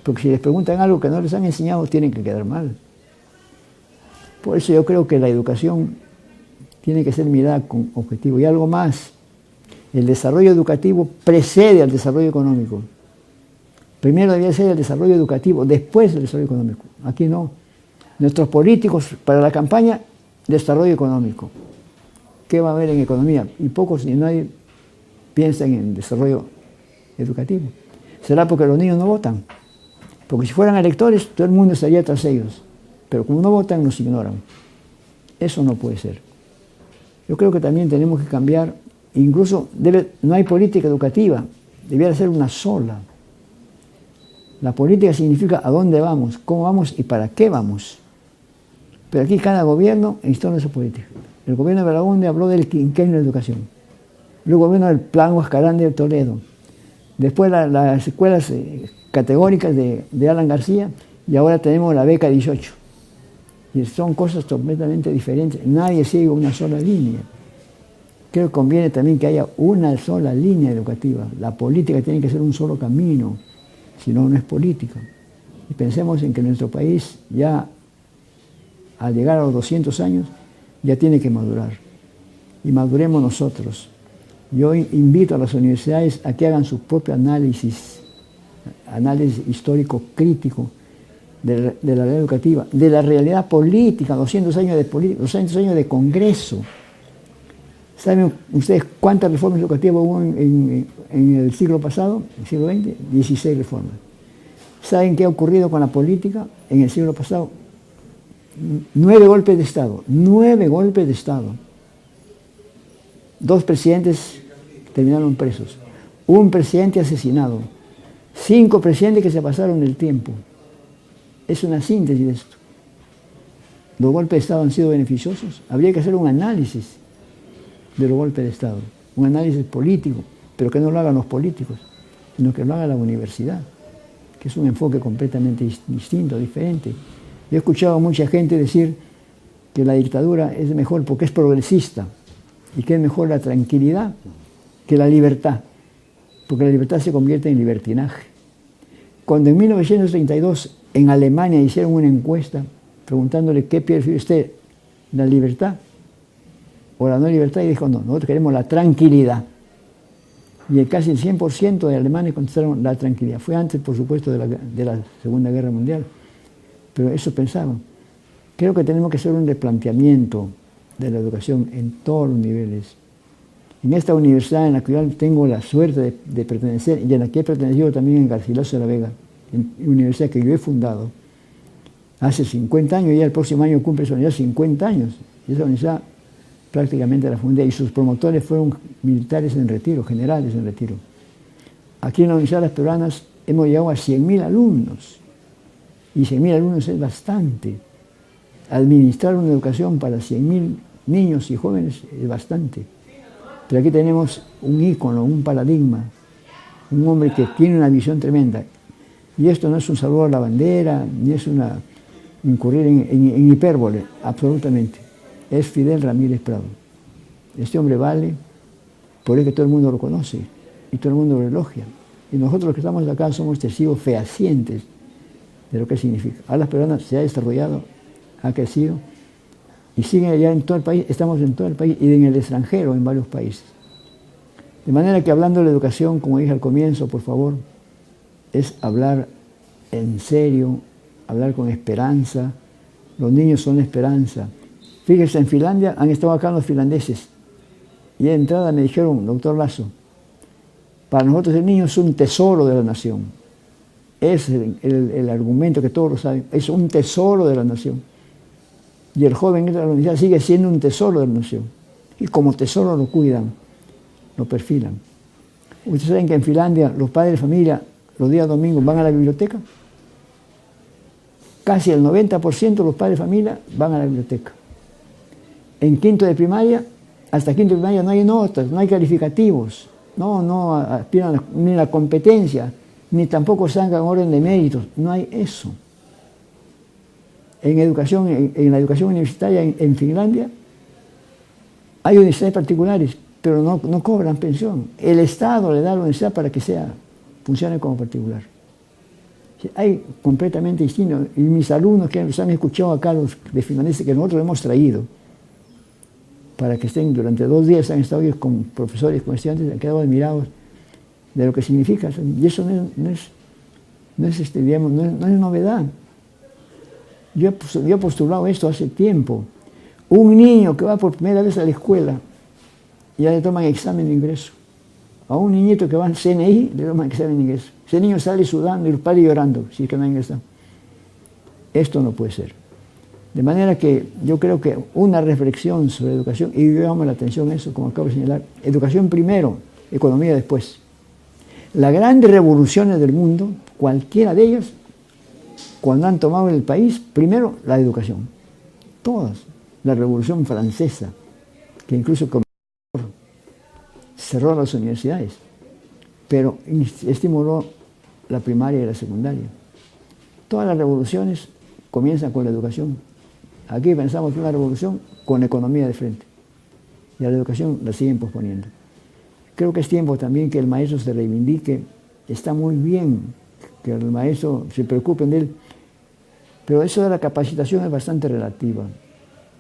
Porque si les preguntan algo que no les han enseñado, tienen que quedar mal. Por eso yo creo que la educación tiene que ser mirada con objetivo. Y algo más, el desarrollo educativo precede al desarrollo económico. Primero debía ser el desarrollo educativo, después el desarrollo económico. Aquí no. Nuestros políticos para la campaña, desarrollo económico. ¿Qué va a haber en economía? Y pocos ni nadie piensan en desarrollo educativo. ¿Será porque los niños no votan? Porque si fueran electores, todo el mundo estaría tras ellos. Pero como no votan, nos ignoran. Eso no puede ser. Yo creo que también tenemos que cambiar. Incluso no hay política educativa. Debiera ser una sola. La política significa a dónde vamos, cómo vamos y para qué vamos. Pero aquí cada gobierno instala su política. El gobierno de Belaúnde habló del quinquenio de educación. Luego vino el plan Huascarán de Toledo. Después las escuelas categóricas de Alan García, y ahora tenemos la beca 18. Y son cosas completamente diferentes. Nadie sigue una sola línea. Creo que conviene también que haya una sola línea educativa. La política tiene que ser un solo camino, si no, no es política. Y pensemos en que nuestro país ya, al llegar a los 200 años, ya tiene que madurar. Y maduremos nosotros. Yo invito a las universidades a que hagan su propio análisis histórico crítico de la realidad educativa, de la realidad política, 200 años de política, 200 años de Congreso. ¿Saben ustedes cuántas reformas educativas hubo en el siglo pasado, en el siglo XX? 16 reformas. ¿Saben qué ha ocurrido con la política en el siglo pasado? 9 golpes de Estado. 9 golpes de Estado. 2 presidentes terminaron presos. Un presidente asesinado. 5 presidentes que se pasaron el tiempo. Es una síntesis de esto. ¿Los golpes de Estado han sido beneficiosos? Habría que hacer un análisis de los golpes de Estado. Un análisis político, pero que no lo hagan los políticos, sino que lo haga la universidad, que es un enfoque completamente distinto, diferente. Yo he escuchado a mucha gente decir que la dictadura es mejor porque es progresista y que es mejor la tranquilidad que la libertad, porque la libertad se convierte en libertinaje. Cuando en 1932 en Alemania hicieron una encuesta preguntándole qué prefiere usted, la libertad o la no libertad, y dijo no, nosotros queremos la tranquilidad. Y casi el 100% de alemanes contestaron la tranquilidad. Fue antes, por supuesto, de la Segunda Guerra Mundial, pero eso pensaban. Creo que tenemos que hacer un replanteamiento de la educación en todos los niveles. En esta universidad en la que yo tengo la suerte de pertenecer, y en la que he pertenecido también en Garcilaso de la Vega, en universidad que yo he fundado, hace 50 años, ya el próximo año cumple esa universidad 50 años. Y esa universidad prácticamente la fundé, y sus promotores fueron militares en retiro, generales en retiro. Aquí en la Universidad de las Peruanas hemos llegado a 100.000 alumnos, y 100.000 alumnos es bastante. Administrar una educación para 100.000 niños y jóvenes es bastante. Pero aquí tenemos un ícono, un paradigma, un hombre que tiene una visión tremenda. Y esto no es un saludo a la bandera, ni es incurrir en hipérbole, absolutamente. Es Fidel Ramírez Prado. Este hombre vale, por eso que todo el mundo lo conoce y todo el mundo lo elogia. Y nosotros los que estamos acá somos testigos fehacientes de lo que significa. A las peruanas se ha desarrollado, ha crecido y sigue allá en todo el país. Estamos en todo el país y en el extranjero, en varios países. De manera que hablando de la educación, como dije al comienzo, por favor, es hablar en serio, hablar con esperanza. Los niños son esperanza. Fíjense, en Finlandia han estado acá los finlandeses y de entrada me dijeron, doctor Lazo, para nosotros el niño es un tesoro de la nación. Es el argumento que todos lo saben, es un tesoro de la nación. Y el joven que entra a la universidad sigue siendo un tesoro de la nación. Y como tesoro lo cuidan, lo perfilan. Ustedes saben que en Finlandia los padres de familia los días domingos van a la biblioteca. Casi el 90% de los padres de familia van a la biblioteca. En quinto de primaria, hasta quinto de primaria no hay notas, no hay calificativos, no aspiran ni la competencia, ni tampoco sacan orden de méritos, no hay eso. En educación, en la educación universitaria en Finlandia, hay universidades particulares, pero no cobran pensión. El Estado le da a la universidad para que funcione como particular. Hay completamente distinto. Y mis alumnos que nos han escuchado acá, los de finlandeses, que nosotros hemos traído, para que estén durante 2 días, han estado ellos con profesores, con estudiantes, han quedado admirados de lo que significa. Y eso no es novedad. Yo he postulado esto hace tiempo. Un niño que va por primera vez a la escuela, ya le toman examen de ingreso. A un niñito que va al CNI, le toman examen de ingreso. Ese niño sale sudando y el padre llorando, si es que no ha ingresado. Esto no puede ser. De manera que yo creo que una reflexión sobre educación, y yo llamo la atención a eso, como acabo de señalar, educación primero, economía después. Las grandes revoluciones del mundo, cualquiera de ellas, cuando han tomado el país, primero la educación. Todas. La Revolución Francesa, que incluso cerró las universidades, pero estimuló la primaria y la secundaria. Todas las revoluciones comienzan con la educación. Aquí pensamos en una revolución con la economía de frente. Y a la educación la siguen posponiendo. Creo que es tiempo también que el maestro se reivindique. Está muy bien que el maestro se preocupe de él, pero eso de la capacitación es bastante relativa.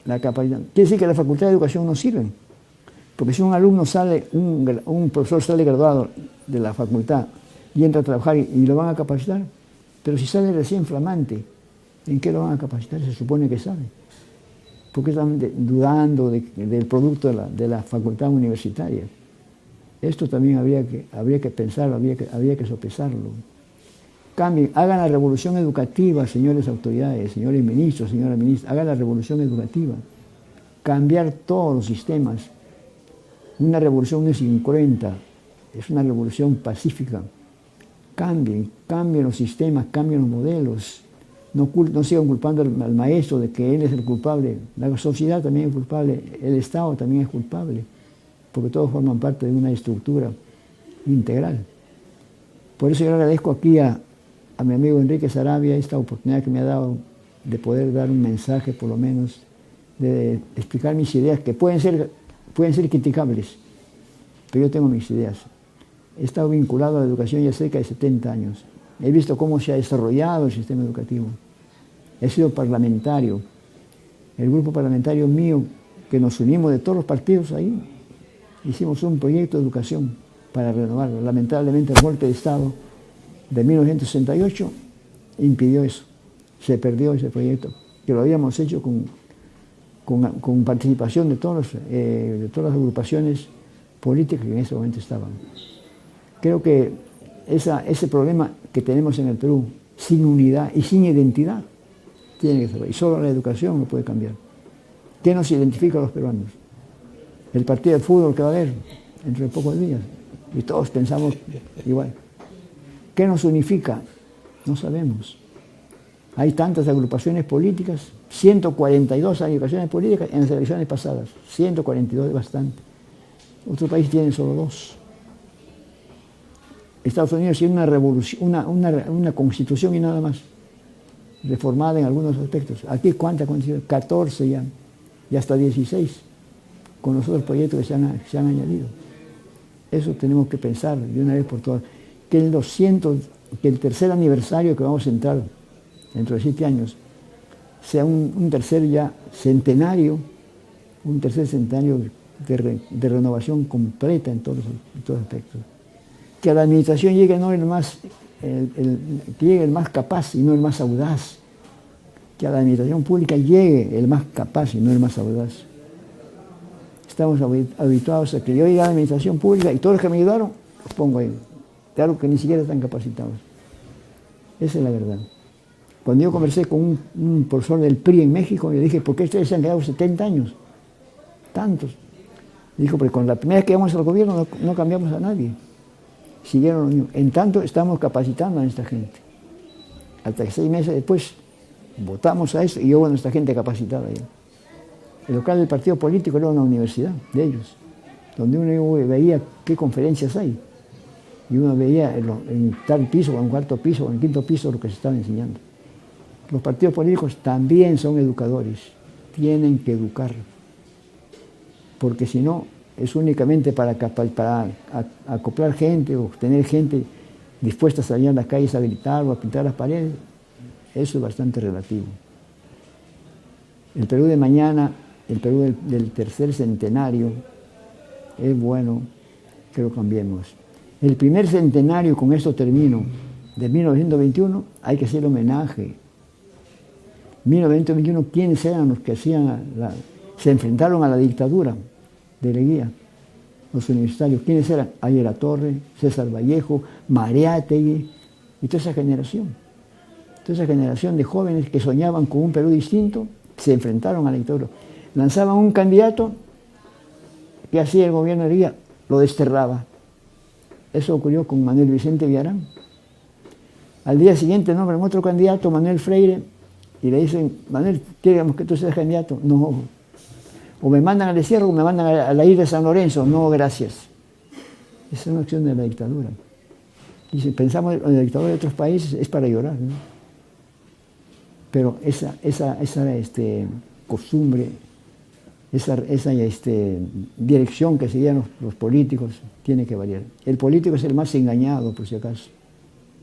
La capacitación quiere decir que la Facultad de Educación no sirve, porque si un alumno sale, un profesor sale graduado de la facultad y entra a trabajar y lo van a capacitar, pero si sale recién flamante, ¿en qué lo van a capacitar? Se supone que sabe. Porque están dudando del producto de la facultad universitaria. Esto también habría que pensarlo, habría que sopesarlo. Cambien, hagan la revolución educativa, señores autoridades, señores ministros, señora ministra, hagan la revolución educativa. Cambiar todos los sistemas. Una revolución no es incruenta, es una revolución pacífica. Cambien los sistemas, cambien los modelos. No sigan culpando al maestro de que él es el culpable. La sociedad también es culpable, el Estado también es culpable, porque todos forman parte de una estructura integral. Por eso yo agradezco aquí a mi amigo Enrique Sarabia esta oportunidad que me ha dado de poder dar un mensaje, por lo menos, de explicar mis ideas, que pueden ser criticables, pero yo tengo mis ideas. He estado vinculado a la educación ya cerca de 70 años. He visto cómo se ha desarrollado el sistema educativo. He sido parlamentario. El grupo parlamentario mío, que nos unimos de todos los partidos ahí, hicimos un proyecto de educación para renovarlo. Lamentablemente el golpe de Estado de 1968 impidió eso. Se perdió ese proyecto, que lo habíamos hecho con participación de todas las agrupaciones políticas que en ese momento estaban. Creo que ese problema que tenemos en el Perú, sin unidad y sin identidad, tiene que ser. Y solo la educación lo puede cambiar. ¿Qué nos identifica a los peruanos? El partido de fútbol que va a haber dentro de pocos días. Y todos pensamos igual. ¿Qué nos unifica? No sabemos. Hay tantas agrupaciones políticas, 142 agrupaciones políticas en las elecciones pasadas. 142 es bastante. Otro país tiene solo 2. Estados Unidos tiene una revolución, una constitución y nada más, reformada en algunos aspectos. Aquí, ¿cuántas constituciones? 14 ya, y hasta 16, con los otros proyectos que se han añadido. Eso tenemos que pensar de una vez por todas. Que el tercer aniversario que vamos a entrar dentro de 7 años sea un tercer ya centenario, un tercer centenario de renovación completa en todos aspectos. Que a la administración llegue no el más capaz y no el más audaz. Que a la administración pública llegue el más capaz y no el más audaz. Estamos habituados a que yo llegue a la administración pública y todos los que me ayudaron los pongo ahí. Claro que ni siquiera están capacitados. Esa es la verdad. Cuando yo conversé con un profesor del PRI en México, le dije, ¿por qué ustedes se han quedado 70 años? Tantos. Dijo, porque con la primera vez que llegamos al gobierno no cambiamos a nadie. Siguieron lo mismo. En tanto, estamos capacitando a nuestra gente. Hasta que 6 meses después votamos a eso y hubo nuestra gente capacitada ya. El local del partido político era una universidad de ellos, donde uno veía qué conferencias hay. Y uno veía en tal piso, o en cuarto piso, o en quinto piso lo que se estaba enseñando. Los partidos políticos también son educadores, tienen que educar, porque si no, es únicamente para acoplar gente o tener gente dispuesta a salir a las calles a gritar o a pintar las paredes. Eso es bastante relativo. El Perú de mañana, el Perú del tercer centenario, es bueno que lo cambiemos. El primer centenario, con esto termino, de 1921, hay que hacer homenaje. 1921, ¿quiénes eran los que se enfrentaron a la dictadura de Leguía? Los universitarios, ¿quiénes eran? Ayala Torre, César Vallejo, Mariátegui y toda esa generación. Toda esa generación de jóvenes que soñaban con un Perú distinto, se enfrentaron a la dictadura. Lanzaban un candidato, ¿qué hacía el gobierno de Leguía? Lo desterraba. Eso ocurrió con Manuel Vicente Villarán. Al día siguiente nombran otro candidato, Manuel Freire, y le dicen, Manuel, queremos que tú seas candidato. No. O me mandan al destierro o me mandan a la isla de San Lorenzo. No, gracias. Esa es una acción de la dictadura. Y si pensamos en la dictadura de otros países, es para llorar, ¿no? Pero esa costumbre, esa dirección que seguían los políticos, tiene que variar. El político es el más engañado, por si acaso.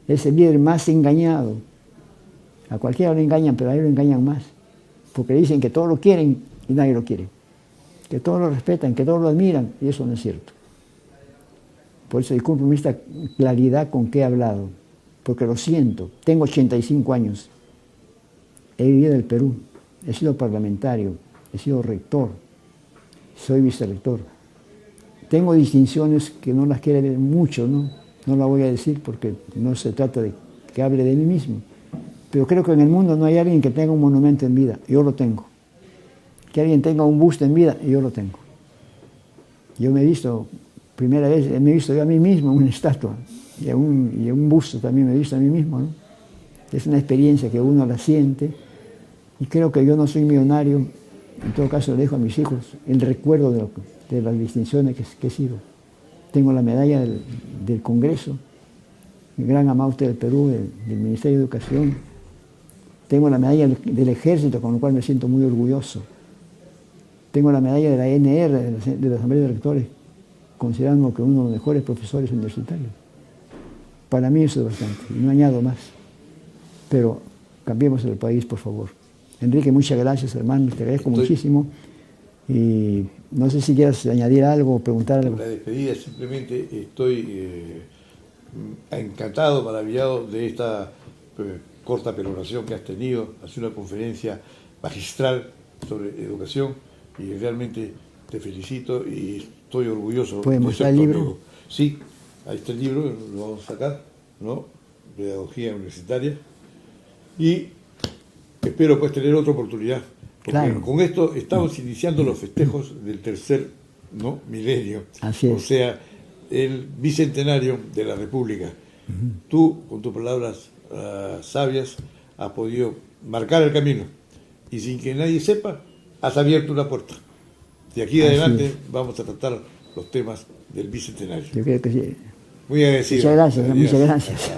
Es el líder más engañado. A cualquiera lo engañan, pero a él lo engañan más. Porque dicen que todos lo quieren y nadie lo quiere. Que todos lo respetan, que todos lo admiran, y eso no es cierto. Por eso disculpen esta claridad con que he hablado, porque lo siento. Tengo 85 años. He vivido en el Perú, he sido parlamentario, he sido rector, soy vicerrector. Tengo distinciones que no las quiere ver mucho, ¿no? No la voy a decir porque no se trata de que hable de mí mismo. Pero creo que en el mundo no hay alguien que tenga un monumento en vida. Yo lo tengo. Que alguien tenga un busto en vida, yo lo tengo. Yo me he visto, primera vez, me he visto yo a mí mismo en una estatua. Y en un busto también me he visto a mí mismo, ¿no? Es una experiencia que uno la siente. Y creo que yo no soy millonario. En todo caso, le dejo a mis hijos el recuerdo de las distinciones que he sido. Tengo la medalla del Congreso, el gran amaute del Perú, del Ministerio de Educación. Tengo la medalla del Ejército, con lo cual me siento muy orgulloso. Tengo la medalla de la ANR, de la Asamblea de Rectores, considerando que uno de los mejores profesores universitarios. Para mí eso es bastante, y no añado más. Pero cambiemos el país, por favor. Enrique, muchas gracias, hermano, te agradezco muchísimo. Y no sé si quieras añadir algo o preguntar algo. La despedida, simplemente estoy encantado, maravillado de esta corta peroración que has tenido. Ha sido una conferencia magistral sobre educación y realmente te felicito y estoy orgulloso. ¿Puedes mostrar el libro? Amigo. Sí, ahí está el libro, lo vamos a sacar, ¿no? Pedagogía universitaria. Y espero pues tener otra oportunidad. Porque claro. Con esto estamos iniciando los festejos del tercer milenio. Así es. O sea, el bicentenario de la República. Tú, con tus palabras sabias, has podido marcar el camino. Y sin que nadie sepa, has abierto una puerta. De aquí adelante vamos a tratar los temas del bicentenario. Yo creo que sí. Muy agradecido. Muchas gracias, muchas gracias.